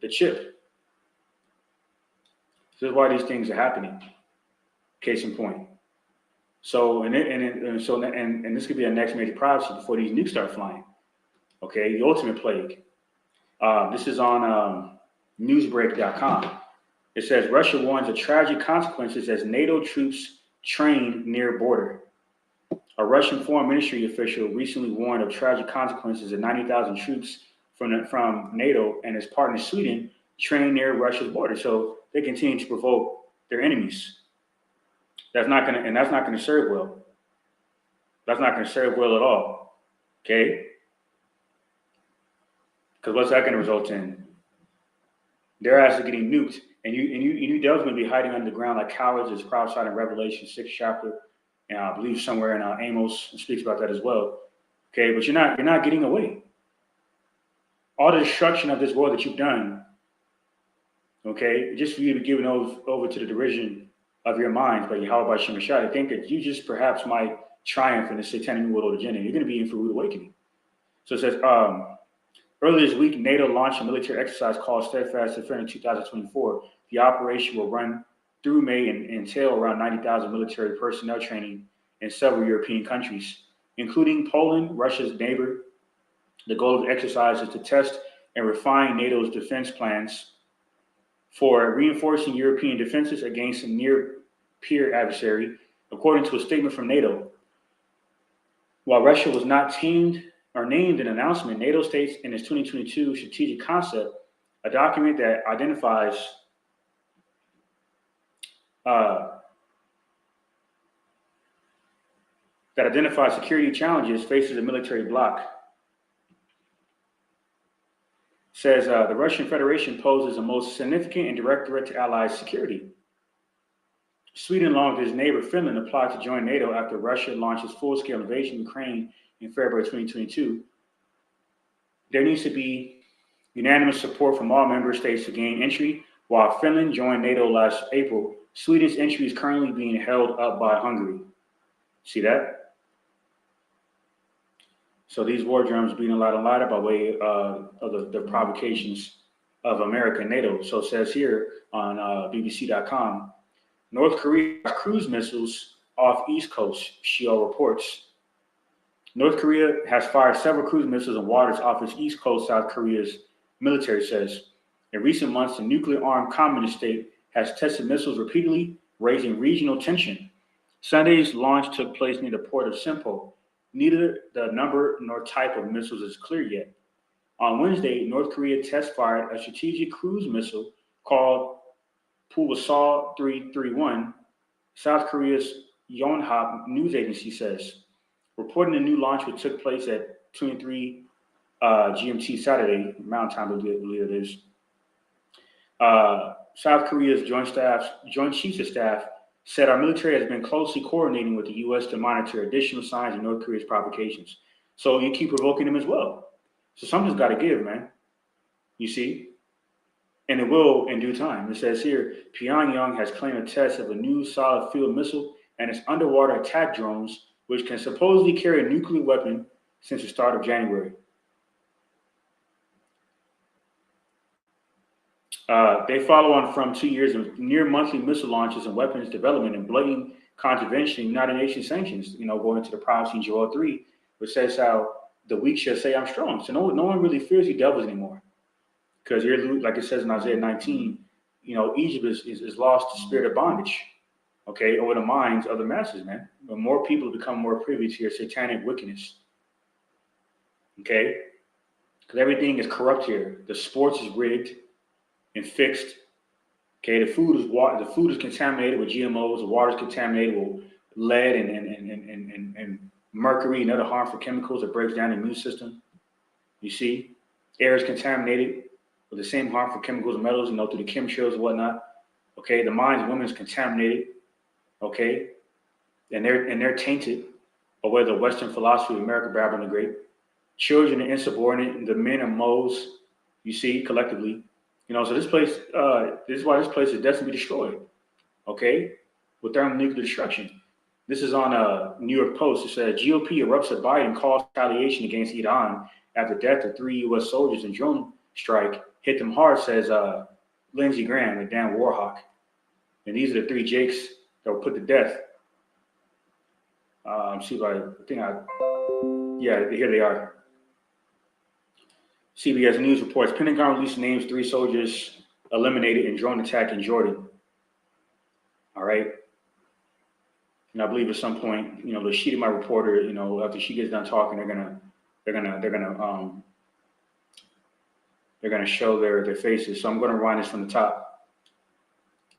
the chip. This is why these things are happening. Case in point. So and this could be our next major prophecy before these nukes start flying. Okay, the ultimate plague. This is on newsbreak.com. It says Russia warns of tragic consequences as NATO troops train near border. A Russian foreign ministry official recently warned of tragic consequences as 90,000 troops from NATO and its partner Sweden train near Russia's border. So they continue to provoke their enemies. That's not going to serve well. That's not going to serve well at all. Okay? Because what's that going to result in? They're actually getting nuked, and you devils going to be hiding underground like cowards, as prophesied in Revelation 6 chapter, and I believe somewhere in Amos speaks about that as well. Okay, but you're not getting away. All the destruction of this world that you've done, okay, just for you to be given over to the derision of your minds by Yahweh Shem Shai, I think that you just perhaps might triumph in the satanic new world agenda. You're going to be in for rude awakening. So it says, earlier this week, NATO launched a military exercise called Steadfast Defender 2024. The operation will run through May and entail around 90,000 military personnel training in several European countries, including Poland, Russia's neighbor. The goal of the exercise is to test and refine NATO's defense plans for reinforcing European defenses against a near-peer adversary, according to a statement from NATO. While Russia was not named in an announcement, NATO states in its 2022 strategic concept, a document that identifies security challenges faces a military bloc. Says the Russian Federation poses the most significant and direct threat to allies' security. Sweden, along with its neighbor Finland, applied to join NATO after Russia launched its full-scale invasion of Ukraine in February 2022. There needs to be unanimous support from all member states to gain entry. While Finland joined NATO last April, Sweden's entry is currently being held up by Hungary. See that? So these war drums being a lot louder by way of the provocations of America and NATO. So it says here on BBC.com, North Korea cruise missiles off East Coast, Shiel reports. North Korea has fired several cruise missiles in waters off its East Coast, South Korea's military says. In recent months, the nuclear-armed communist state has tested missiles repeatedly, raising regional tension. Sunday's launch took place near the port of Simpo. Neither the number nor type of missiles is clear yet. On Wednesday, North Korea test-fired a strategic cruise missile called Pulsar 331, South Korea's Yonhap news agency says, reporting the new launch, which took place at 23 GMT Saturday, Mountain Time, I believe it is. South Korea's Joint Chiefs of Staff said our military has been closely coordinating with the U.S. to monitor additional signs of North Korea's provocations. So you keep provoking them as well. So something's got to give, man. You see? and it will in due time. It says here, Pyongyang has claimed a test of a new solid field missile and its underwater attack drones, which can supposedly carry a nuclear weapon since the start of January. They follow on from 2 years of near monthly missile launches and weapons development and blatant contravention of United Nations sanctions, going to the prophecy in Joel 3, which says how the weak shall say, I'm strong. So no one really fears you devils anymore. Because like it says in Isaiah 19, Egypt is lost to spirit of bondage, okay, over the minds of the masses, man. But more people become more privy to your satanic wickedness, okay? Because everything is corrupt here. The sports is rigged and fixed. Okay, the food is contaminated with GMOs. The water is contaminated with lead and mercury and other harmful chemicals that breaks down the immune system. You see, air is contaminated with the same harmful chemicals and metals, through the chemtrails and whatnot. Okay, the minds of women is contaminated. Okay, and they're tainted by the Western philosophy of America, Babylon the Great. Children are insubordinate, and the men are moles. You see, collectively. So this place, this is why this place is destined to be destroyed, okay, with thermonuclear destruction. This is on New York Post. It said GOP erupts at Biden calls retaliation against Iran after death of 3 U.S. soldiers in drone strike. Hit them hard, says Lindsey Graham and Dan Warhawk. And these are the 3 Jakes that were put to death. Here they are. CBS News reports Pentagon released names 3 soldiers eliminated in drone attack in Jordan. All right. And I believe at some point, the sheet of my reporter, after she gets done talking, they're gonna show their faces. So I'm gonna run this from the top.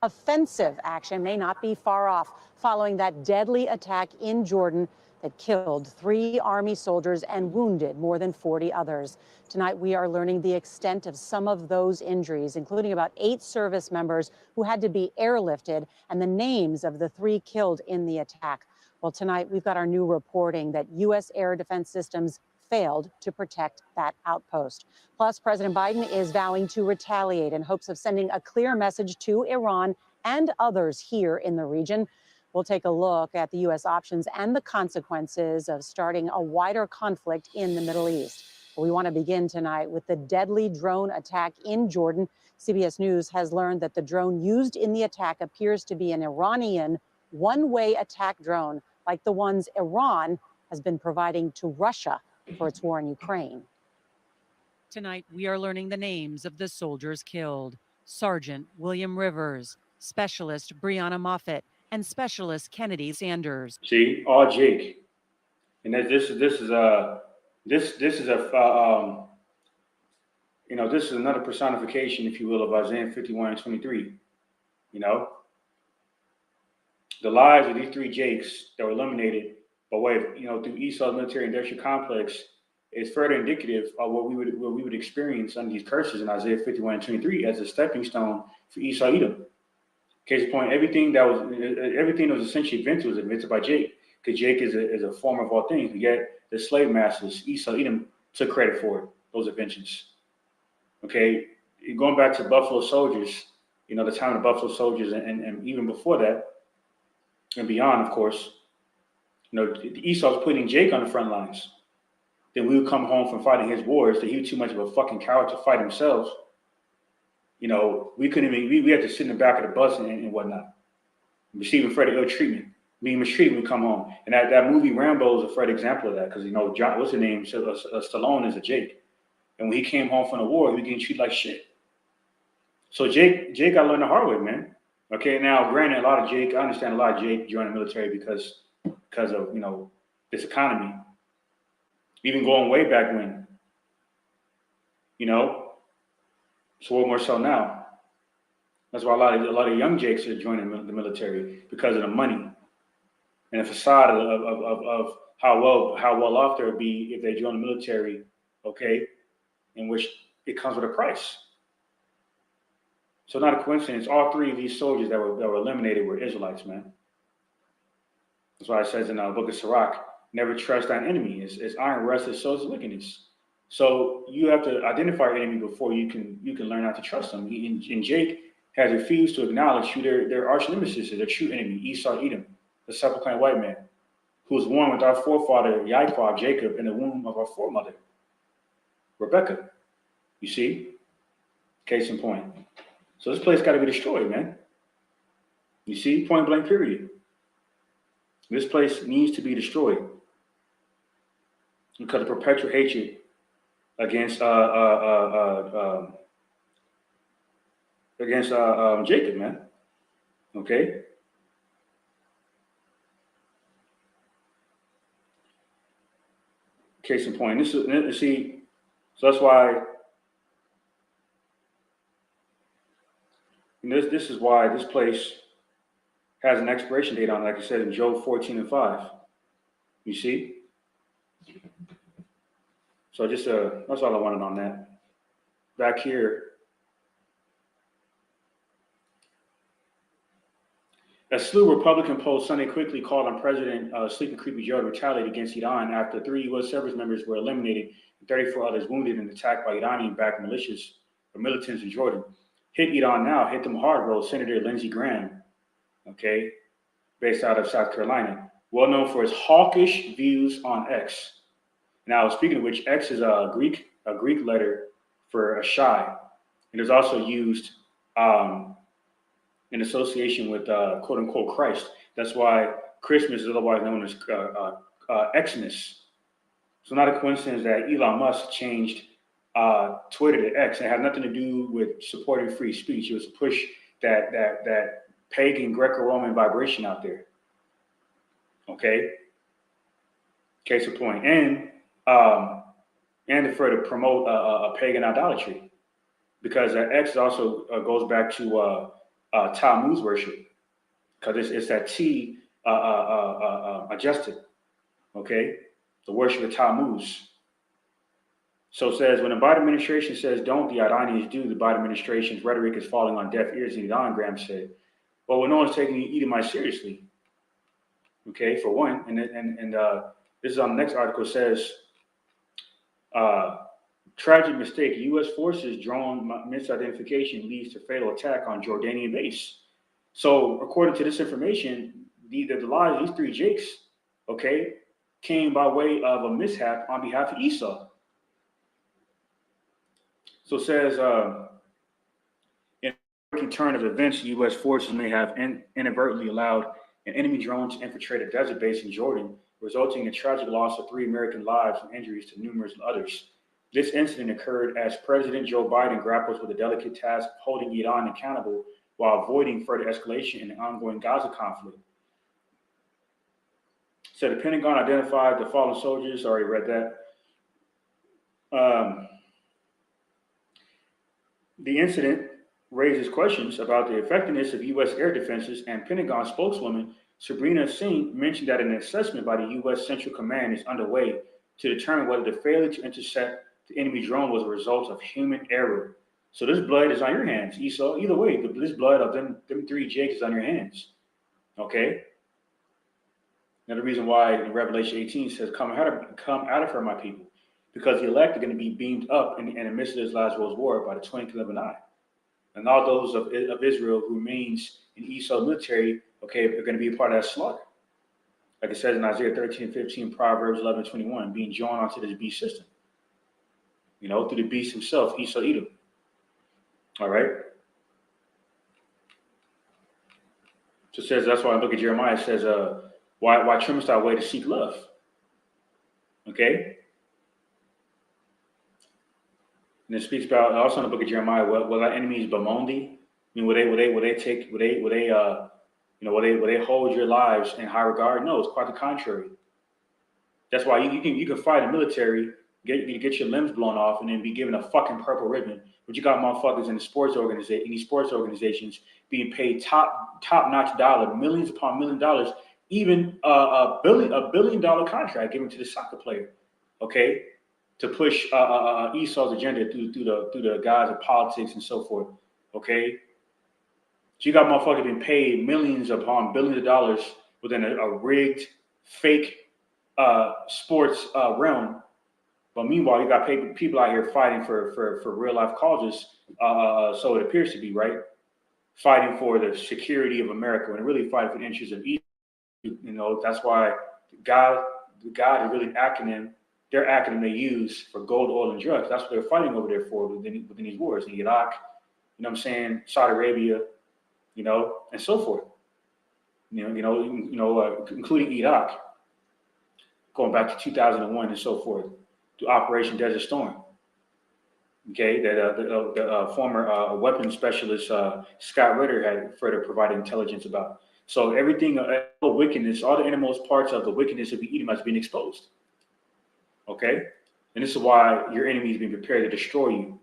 Offensive action may not be far off following that deadly attack in Jordan that killed 3 Army soldiers and wounded more than 40 others. Tonight, we are learning the extent of some of those injuries, including about 8 service members who had to be airlifted and the names of the 3 killed in the attack. Well, tonight, we've got our new reporting that U.S. air defense systems failed to protect that outpost. Plus, President Biden is vowing to retaliate in hopes of sending a clear message to Iran and others here in the region. We'll take a look at the U.S. options and the consequences of starting a wider conflict in the Middle East. We want to begin tonight with the deadly drone attack in Jordan. CBS News has learned that the drone used in the attack appears to be an Iranian one-way attack drone, like the ones Iran has been providing to Russia for its war in Ukraine. Tonight, we are learning the names of the soldiers killed. Sergeant William Rivers, Specialist Breonna Moffett, and Specialist Kennedy Sanders. See, all Jake, and this is another personification, if you will, of Isaiah 51:23. The lives of these 3 Jakes that were eliminated by way of through Esau's military industrial complex is further indicative of what we would experience under these curses in Isaiah 51:23 as a stepping stone for Esau Edom. Case in point, everything that was essentially invented was invented by Jake, because Jake is a form of all things. Yet the slave masters, Esau, Edom, took credit for those inventions. Okay, going back to Buffalo Soldiers, the time of the Buffalo Soldiers, and even before that, and beyond, of course, Esau's putting Jake on the front lines. Then we would come home from fighting his wars that he was too much of a fucking coward to fight himself. We couldn't even, we had to sit in the back of the bus and whatnot, receiving further ill treatment, being mistreated when we come home. And that movie Rambo is a further example of that, because, John, what's his name? Stallone is a Jake. And when he came home from the war, he was getting treated like shit. So Jake got to learn the hard way, man. Okay, now, granted, I understand a lot of Jake joined the military because of, this economy. Even going way back when, so what more so now? That's why a lot of young Jakes are joining the military, because of the money and the facade of how well off they'll be if they join the military, okay, in which it comes with a price. So not a coincidence. All 3 of these soldiers that were eliminated were Israelites, man. That's why it says in the book of Sirach, never trust thine enemy. As iron rusts, so is wickedness. So you have to identify your enemy before you can learn how to trust them. And Jake has refused to acknowledge who their arch nemesis is, their true enemy, Esau Edom, the sepulchral white man, who was born with our forefather Yaakov, Jacob, in the womb of our foremother, Rebecca. You see? Case in point. So this place got to be destroyed, man. You see? Point blank, period. This place needs to be destroyed because of perpetual hatred against Jacob, man. Okay? Case in point. So that's why this is why this place has an expiration date on it, like I said in Job 14:5. You see? So just that's all I wanted on that. Back here. A slew of Republican polls Sunday quickly called on President Sleepy Creepy Joe to retaliate against Iran after 3 U.S. service members were eliminated and 34 others wounded in an attack by Iranian-backed militias or militants in Jordan. Hit Iran now, hit them hard, wrote Senator Lindsey Graham, okay, based out of South Carolina, well known for his hawkish views on X. Now, speaking of which, X is a Greek letter for a shy, and is also used in association with quote unquote Christ. That's why Christmas is otherwise known as Xmas. So not a coincidence that Elon Musk changed Twitter to X. It had nothing to do with supporting free speech. It was to push that pagan Greco-Roman vibration out there. Okay. Case in point, and to further promote a pagan idolatry, because X also goes back to Tammuz worship, because it's that T adjusted, okay? The worship of Tammuz. So it says, when the Biden administration says don't, the Iranians do. The Biden administration's rhetoric is falling on deaf ears, and Iran, Graham said. Well, no one's taking Edomite seriously, okay, for one. And this is on the next article. It says, tragic mistake. U.S. forces drone misidentification leads to fatal attack on Jordanian base. So, according to this information, the lives of these 3 Jakes, okay, came by way of a mishap on behalf of Esau. So it says, in a breaking turn of events, U.S. forces may have inadvertently allowed an enemy drone to infiltrate a desert base in Jordan, resulting in the tragic loss of 3 American lives and injuries to numerous others. This incident occurred as President Joe Biden grapples with the delicate task of holding Iran accountable while avoiding further escalation in the ongoing Gaza conflict. So the Pentagon identified the fallen soldiers. Already read that. The incident raises questions about the effectiveness of U.S. air defenses, and Pentagon spokeswoman Sabrina Singh mentioned that an assessment by the U.S. Central Command is underway to determine whether the failure to intercept the enemy drone was a result of human error. So this blood is on your hands, Esau. Either way, this blood of them 3 Jakes is on your hands. Okay? Another reason why in Revelation 18 says, come out of her, my people, because the elect are going to be beamed up in the midst of this last world's war by the twinkling of an eye. And all those of Israel who remains in Esau's military, okay, are going to be a part of that slaughter. Like it says in Isaiah 13:15, Proverbs 11:21, being joined onto this beast system. You know, through the beast himself, Esau Edom. All right. So it says, that's why I look at Jeremiah, it says, why trimmest thy way to seek love? Okay. And it speaks about also in the book of Jeremiah, will our enemies bemoan thee? I mean, will they hold your lives in high regard? No, it's quite the contrary. That's why you can fight in the military, get your limbs blown off, and then be given a fucking purple ribbon. But you got motherfuckers in the these sports organizations being paid top notch dollar, millions upon $1 million, even a $1 billion contract given to the soccer player, okay, to push Esau's agenda through the guise of politics and so forth, okay. So you got motherfuckers being paid millions upon billions of dollars within a rigged, fake sports realm, But meanwhile, you got people out here fighting for real life causes. So it appears to be, right? Fighting for the security of America and really fighting for the interests of Egypt. You know, that's why God is really acronym. Their acronym they use for gold, oil, and drugs. That's what they're fighting over there for within these wars in Iraq. You know what I'm saying? Saudi Arabia, you know, and so forth. Including Iraq, going back to 2001 and so forth, to Operation Desert Storm. Okay, that the former weapons specialist Scott Ritter had further provided intelligence about. So everything, all the wickedness, all the innermost parts of the wickedness of the Edomites being exposed. Okay, and this is why your enemy is being prepared to destroy you.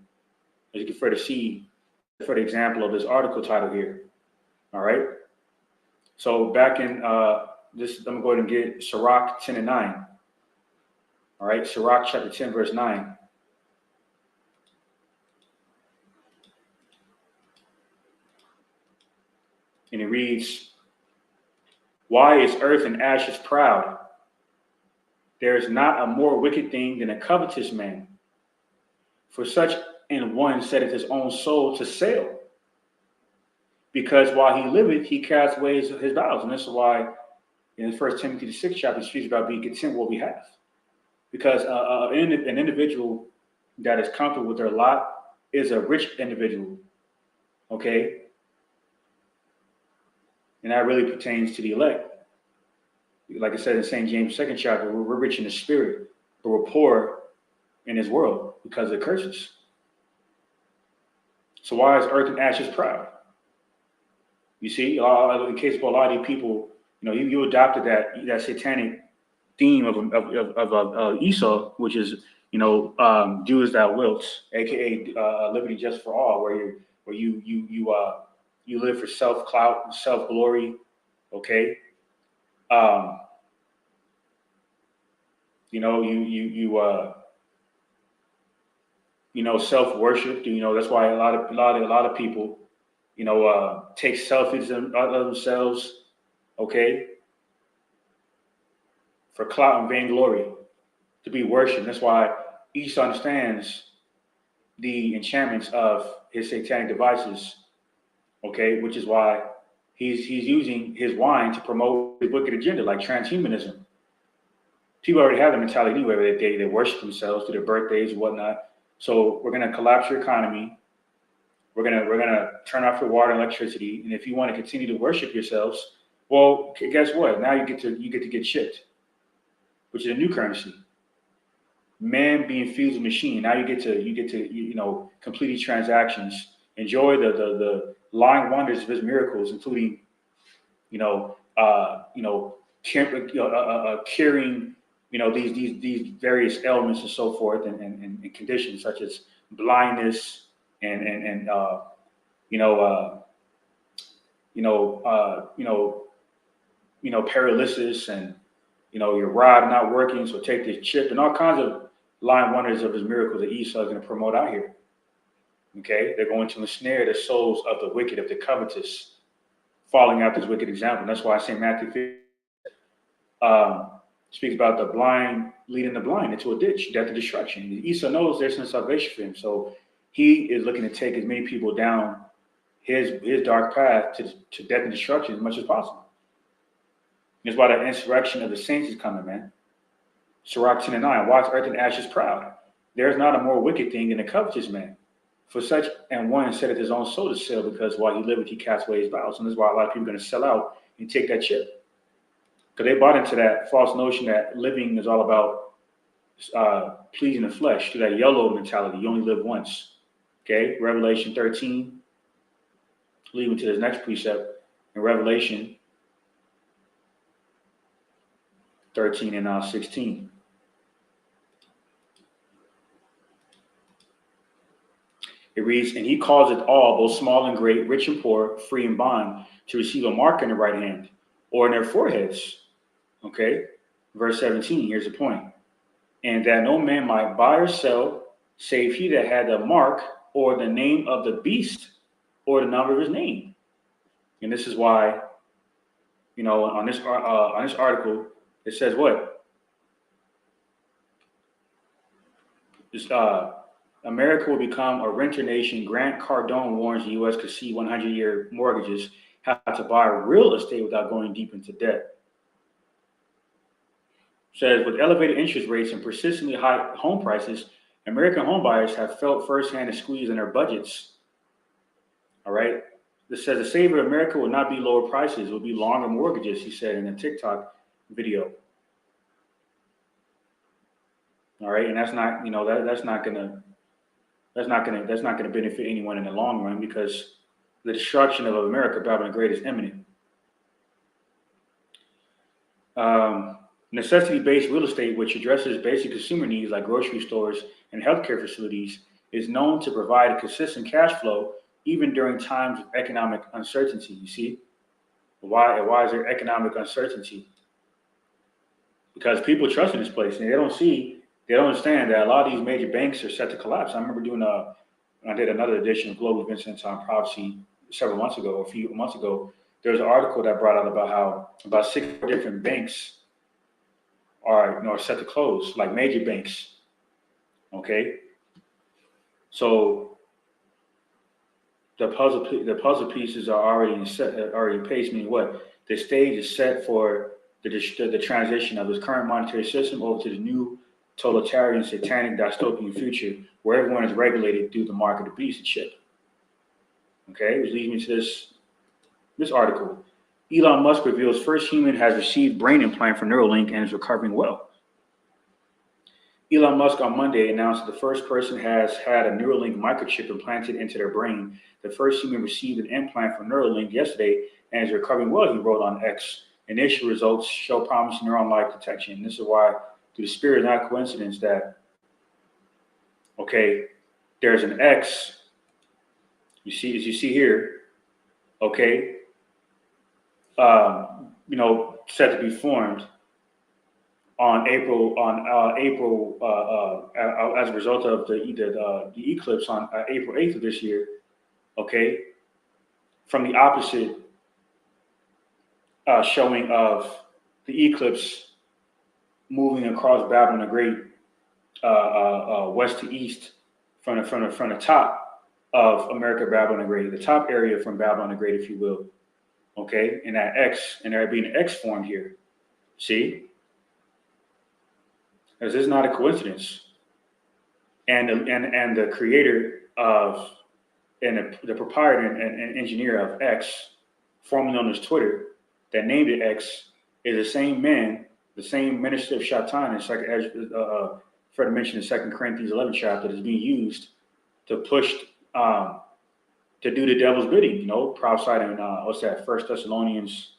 As you can further see, for the example of this article title here. All right. So back in this, I'm going to go ahead and get Sirach 10 and 9. All right, Sirach chapter 10, verse 9. And it reads, "Why is earth and ashes proud? There is not a more wicked thing than a covetous man. For such an one setteth his own soul to sale. Because while he liveth, he casts away his vows." And this is why in 1 Timothy the 6th chapter, it speaks about being content with what we have. Because an individual that is comfortable with their lot is a rich individual. Okay? And that really pertains to the elect. Like I said in St. James 2nd chapter, we're rich in the spirit, but we're poor in this world because of the curses. So why is earth and ashes proud? You see, in case of a lot of these people, you know, you adopted that satanic theme of Esau, which is, you know, do as thou wilt, aka liberty just for all, where you live for self clout, self glory, okay. You know, self worship. You know, that's why a lot of people, you know, take selfies of themselves, okay, for clout and vainglory, to be worshipped. That's why Esau understands the enchantments of his satanic devices, okay, which is why he's using his wine to promote his wicked agenda, like transhumanism. People already have the mentality anyway, where they worship themselves through their birthdays and whatnot. So we're going to collapse your economy. We're gonna turn off your water and electricity. And if you want to continue to worship yourselves, well, guess what? Now you get to get chipped, which is a new currency. Man being fused with machine. Now you get to complete these transactions, enjoy the lying wonders of his miracles, including curing these various ailments and so forth, and conditions such as blindness and paralysis, and your rod not working, so take this chip, and all kinds of lying wonders of his miracles that Esau is going to promote out here. Okay, they're going to ensnare the souls of the wicked, of the covetous, following out this wicked example. And that's why St. Matthew speaks about the blind leading the blind into a ditch, death and destruction. Esau knows there's no salvation for him, so he is looking to take as many people down his dark path to death and destruction as much as possible. That's why that insurrection of the saints is coming, man. Sirach 10 and 9, "Why is earth and ashes proud? There is not a more wicked thing than a covetous man. For such an one setteth his own soul to sale, because while he liveth, he casts away his vows." And this is why a lot of people are going to sell out and take that chip. Because they bought into that false notion that living is all about pleasing the flesh, through that YOLO mentality. You only live once. Okay, Revelation 13. Leading to this next precept in Revelation 13 and 16. It reads, "And he causeth all, both small and great, rich and poor, free and bond, to receive a mark in the right hand or in their foreheads." Okay, verse 17, here's the point. "And that no man might buy or sell, save he that had the mark or the name of the beast or the number of his name." And this is why, on this article, it says what? America will become a renter nation. Grant Cardone warns the U.S. could see 100-year mortgages have to buy real estate without going deep into debt. Says with elevated interest rates and persistently high home prices, American homebuyers have felt firsthand a squeeze in their budgets. All right. This says the savior of America will not be lower prices, it will be longer mortgages, he said in a TikTok video. All right, and that's not, that's not gonna benefit anyone in the long run because the destruction of America, Babylon the Great, is imminent. Necessity-based real estate, which addresses basic consumer needs like grocery stores and healthcare facilities, is known to provide a consistent cash flow even during times of economic uncertainty. You see, why is there economic uncertainty? Because people trust in this place and they don't understand that a lot of these major banks are set to collapse. I remember I did another edition of Global Events and Time Prophecy several months ago, or a few months ago. There was an article that brought out about how about 6 different banks are set to close, like major banks. Okay, so the puzzle pieces are already in place. Meaning what? The stage is set for the transition of this current monetary system over to the new totalitarian, satanic, dystopian future where everyone is regulated through the mark of the beast and shit. Okay, which leads me to this article. Elon Musk reveals first human has received brain implant for Neuralink and is recovering well. Elon Musk on Monday announced that the first person has had a Neuralink microchip implanted into their brain. The first human received an implant for Neuralink yesterday and is recovering well, he wrote on X. Initial results show promising neuron-like detection. This is why, through the spirit, not coincidence that, okay, there's an X, as you see here, okay, set to be formed on April as a result of the eclipse on April 8th of this year, okay, from the opposite showing of the eclipse moving across Babylon the Great, west to east from the top of America, Babylon the Great, the top area from Babylon the Great, if you will. Okay, and that X, and there being an X formed here. See? This is not a coincidence. And the creator of, and the proprietor and engineer of X, formerly known as Twitter, that named it X, is the same man, the same minister of Shaitan, as Fred mentioned in 2 Corinthians 11 chapter, that is being used to push, to do the devil's bidding, prophesied in, 1 Thessalonians,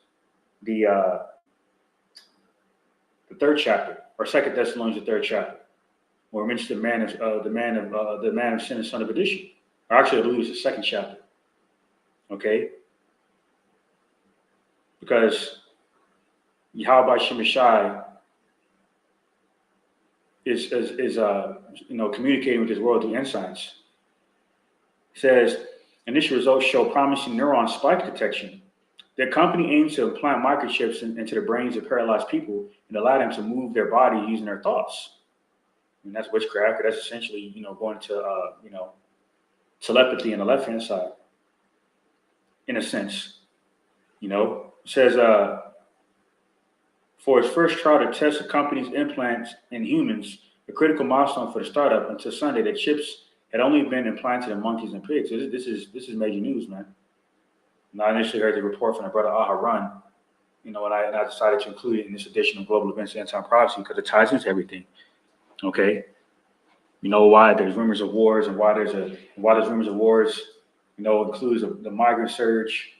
the 3rd chapter, or 2 Thessalonians, the 3rd chapter, where it mentions the man of sin and son of perdition. Or actually, I believe it's the 2nd chapter. Okay? Because Yahweh Shemashai is communicating with his world through insights. It says, initial results show promising neuron spike detection. Their company aims to implant microchips into the brains of paralyzed people and allow them to move their body using their thoughts. And that's witchcraft. That's essentially, going to, telepathy on the left-hand side, in a sense. It says, for its first trial to test the company's implants in humans, a critical milestone for the startup, until Sunday, the chips had only been implanted in monkeys and pigs. So this is major news, man. And I initially heard the report from the brother Aharon, and I decided to include it in this edition of Global Events and End Time Prophecy because it ties into everything. Okay, why there's rumors of wars and why there's rumors of wars. Includes the migrant surge.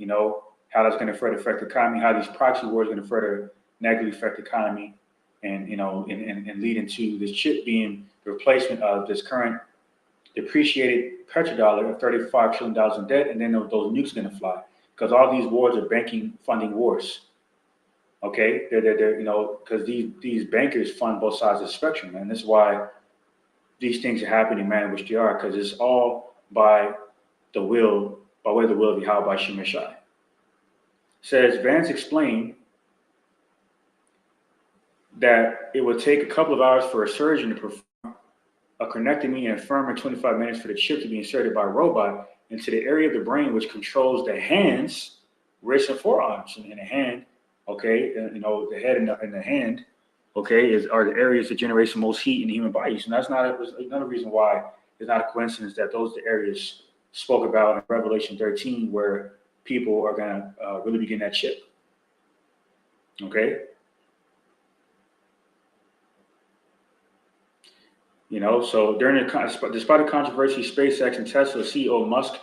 How that's going to further affect the economy. How these proxy wars are going to further negatively affect the economy, and and lead into this chip being the replacement of this current depreciated petrodollar of $35 trillion in debt, and then those nukes are going to fly because all these wars are banking funding wars. Okay, they're because these bankers fund both sides of the spectrum, man. That's why these things are happening, man, which they are, because it's all by way of the will of Yahweh Shemashai. Says Vance explained that it would take a couple of hours for a surgeon to perform a connectomy and firm in 25 minutes for the chip to be inserted by a robot into the area of the brain which controls the hands, wrists, and forearms. And in the hand, okay, the head and the hand, okay, are the areas that generate the most heat in the human body. So that's another reason why it's not a coincidence that those are the areas spoke about in Revelation 13, where people are going to really be getting that chip. Okay. So despite the controversy, SpaceX and Tesla CEO Musk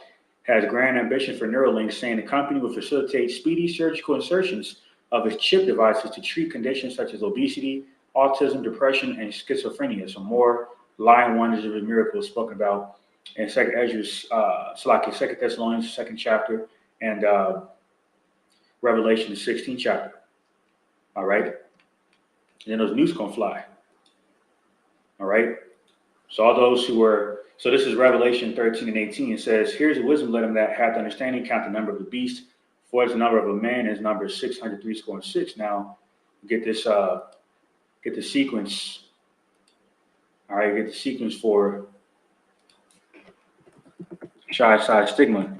has grand ambition for Neuralink, saying the company will facilitate speedy surgical insertions of its chip devices to treat conditions such as obesity, autism, depression, and schizophrenia. So more lying wonders of a miracle spoken about in Second Thessalonians, 2nd chapter, and Revelation, the 16th chapter. All right. And then those nukes gonna fly. All right. So all those so this is Revelation 13 and 18. It says, here's the wisdom, let him that hath understanding count the number of the beast, for it's the number of a man, his number is 636. Now, get the sequence. All right, get the sequence for Psi Stigma,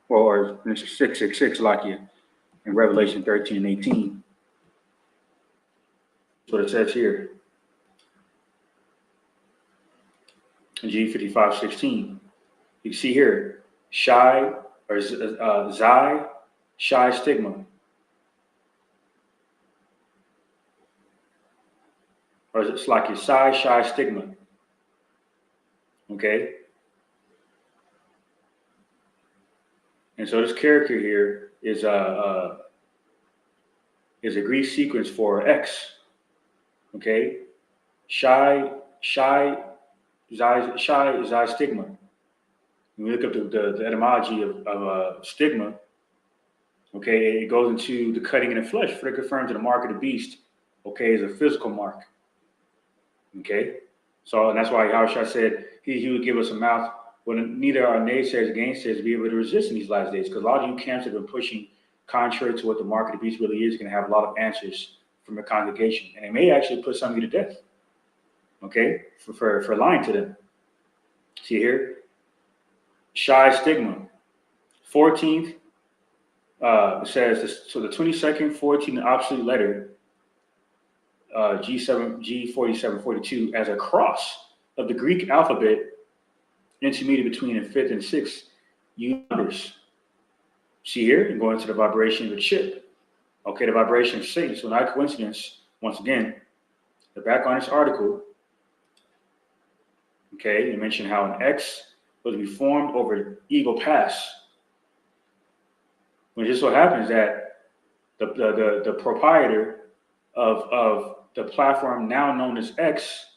or 666, like you in Revelation 13 and 18. That's what it says here. G5516. You can see here, Psi Stigma. Or it's like your Psi Stigma. Okay. And so this character here is a Greek sequence for X. Okay. Psi Stigma. When we look up the etymology of stigma, okay, it goes into the cutting in the flesh. For it confirms the mark of the beast, okay, is a physical mark. Okay, so and that's why Yahushua said he would give us a mouth when neither our naysayers or gainsayers be able to resist in these last days. Because a lot of you camps have been pushing contrary to what the mark of the beast really is, going to have a lot of answers from the congregation, and it may actually put some of you to death. Okay, for lying to them. See here, Psi Stigma, 14th. It says this, so the 22nd, 14th obsolete letter, G4742, as a cross of the Greek alphabet, intermediate between the 5th and 6th numbers. See here, and going to the vibration of the chip. Okay, the vibration of Satan. So not coincidence. Once again, the back on this article. Okay, you mentioned how an X was to be formed over Eagle Pass. When it just so happens that the proprietor of the platform now known as X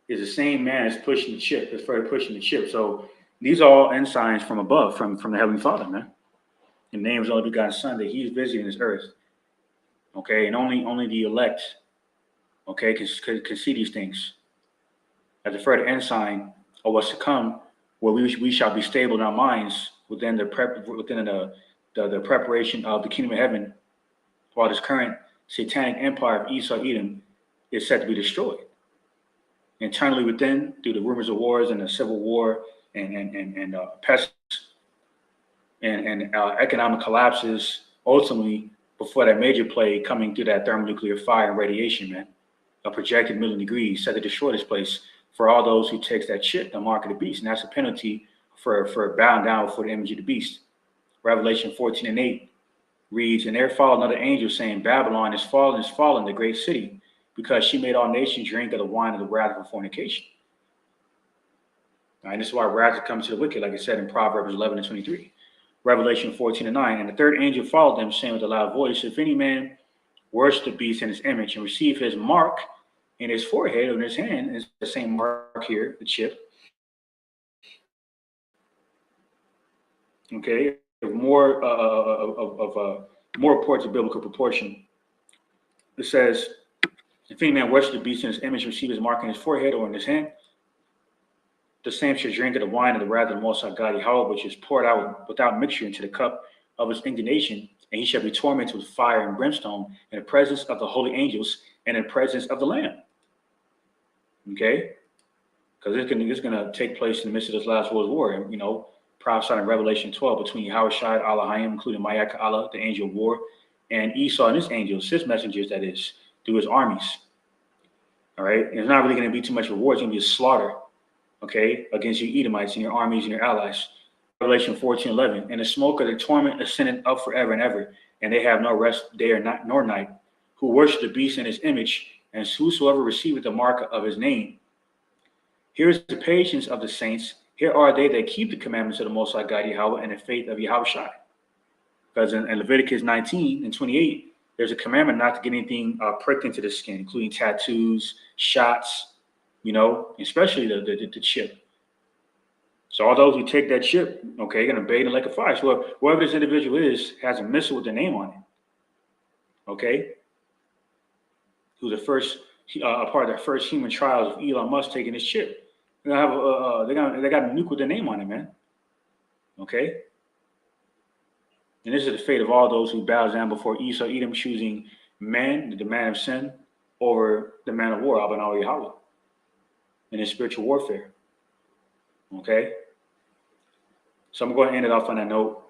is the same man as pushing the chip, that's pushing the chip. So these are all ensigns from above, from the Heavenly Father, man. The name is the only begotten Son that He's visiting this earth. Okay, and only the elect, okay, can see these things. As a further ensign of what's to come, where we shall be stable in our minds within the preparation of the kingdom of heaven, while this current satanic empire of Esau Edom is set to be destroyed. Internally within, through the rumors of wars and the civil war and pests and economic collapses, ultimately before that major plague coming through that thermonuclear fire and radiation, man, a projected 1,000,000 degrees set to destroy this place for all those who takes that chip, the mark of the beast. And that's a penalty for bowing down before the image of the beast. Revelation 14 and 8 reads, and there followed another angel saying, Babylon is fallen, the great city, because she made all nations drink of the wine of the wrath of fornication. All right, this is why wrath comes to the wicked, like it said in Proverbs 11 and 23. Revelation 14 and 9. And the third angel followed them, saying with a loud voice, if any man worship the beast in his image and receive his mark in his forehead or in his hand, is the same mark here, the chip. Okay, more reports of biblical proportion. It says, if any man worship the beast in his image, receive his mark in his forehead or in his hand, the same shall drink of the wine of the wrath of the Most High God, Yahweh, which is poured out without mixture into the cup of his indignation, and he shall be tormented with fire and brimstone in the presence of the holy angels and in the presence of the Lamb. Okay, because it's gonna take place in the midst of this last world war, and prophesied in Revelation 12 between Yahushua, Elohim, including Ma'at Allah, the angel of war, and Esau and his angels, his messengers, that is, through his armies. All right, and it's not really going to be too much of a war. It's going to be a slaughter, okay, against your Edomites and your armies and your allies. Revelation 14:11, and the smoke of the torment ascended up forever and ever, and they have no rest day or night nor night, who worship the beast in his image, and whosoever receiveth the mark of his name. Here is the patience of the saints. Here are they that keep the commandments of the Most High God Yahweh and the faith of Yahushua. Because in Leviticus 19:28, there's a commandment not to get anything pricked into the skin, including tattoos, shots, especially the chip. So all those who take that chip, okay, are going to bathe in like a fire. So whoever this individual is has a missile with their name on it, okay? Who's the first, a part of the first human trials of Elon Musk taking his chip. They got a nuke with their name on it, man. Okay. And this is the fate of all those who bow down before Esau, Edom, choosing man, the man of sin, over the man of war, Abba Yahweh, in his spiritual warfare. Okay. So I'm going to end it off on that note.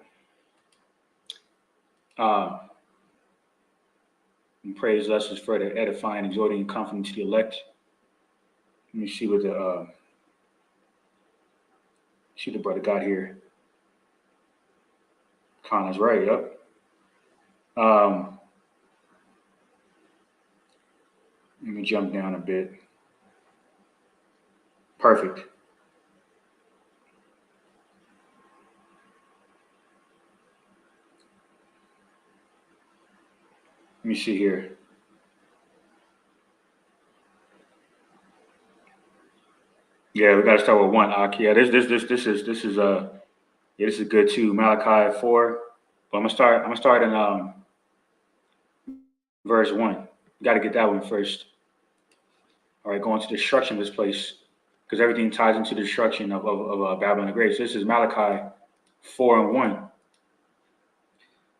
And praise lessons further edifying, exhorting, and comforting to the elect. Let me see what the brother got here. Connor's right, yep. Let me jump down a bit. Perfect. Let me see here. Yeah, we got to start with one. Yeah, this is good too. Malachi 4. But I'm gonna start in verse 1. You got to get that one first. All right, going to destruction of this place, because everything ties into the destruction of Babylon the Great. So this is Malachi 4:1.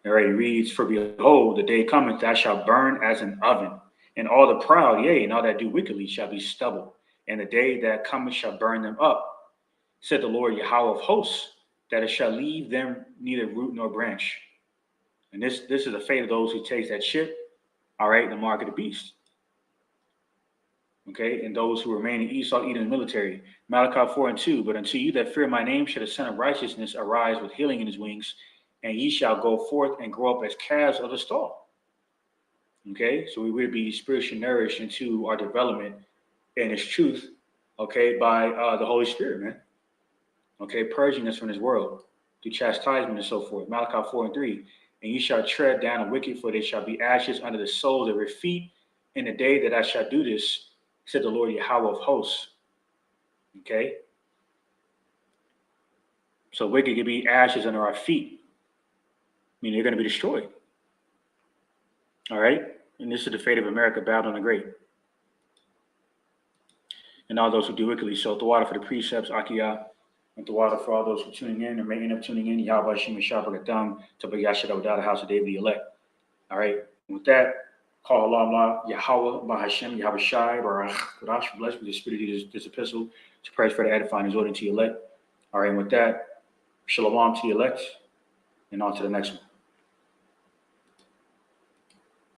All right, it reads, "For behold, the day cometh that shall burn as an oven, and all the proud, yea, and all that do wickedly shall be stubble. And the day that cometh shall burn them up, said the Lord Yahweh of hosts, that it shall leave them neither root nor branch." And this is the fate of those who take that chip, all right, the mark of the beast. Okay, and those who remain in Esau, Edom, military. Malachi 4:2, "But unto you that fear my name shall the Son of Righteousness arise with healing in his wings, and ye shall go forth and grow up as calves of the stall." Okay, so we will be spiritually nourished into our development and its truth, okay, by the Holy Spirit, man. Okay, purging us from this world through chastisement and so forth. Malachi 4:3, "And ye shall tread down the wicked, for they shall be ashes under the soles of your feet in the day that I shall do this, said the Lord Yahweh of hosts." Okay, so wicked could be ashes under our feet. I mean, they're going to be destroyed. All right, and this is the fate of America, Babylon the Great, and all those who do wickedly. So the water for the precepts, Akiyah, and the water for all those who are tuning in or may end up tuning in, Yahweh Shema Shabbat to Bayashada without a house of David the elect. All right, and with that, call Allah, Yahweh, Bahashem, Yahweh Shai, Barach, Qurash, blessed with the spirit of this epistle to praise for the edifying and exhorting to the elect. All right, and with that, Shalom to the elect, and on to the next one.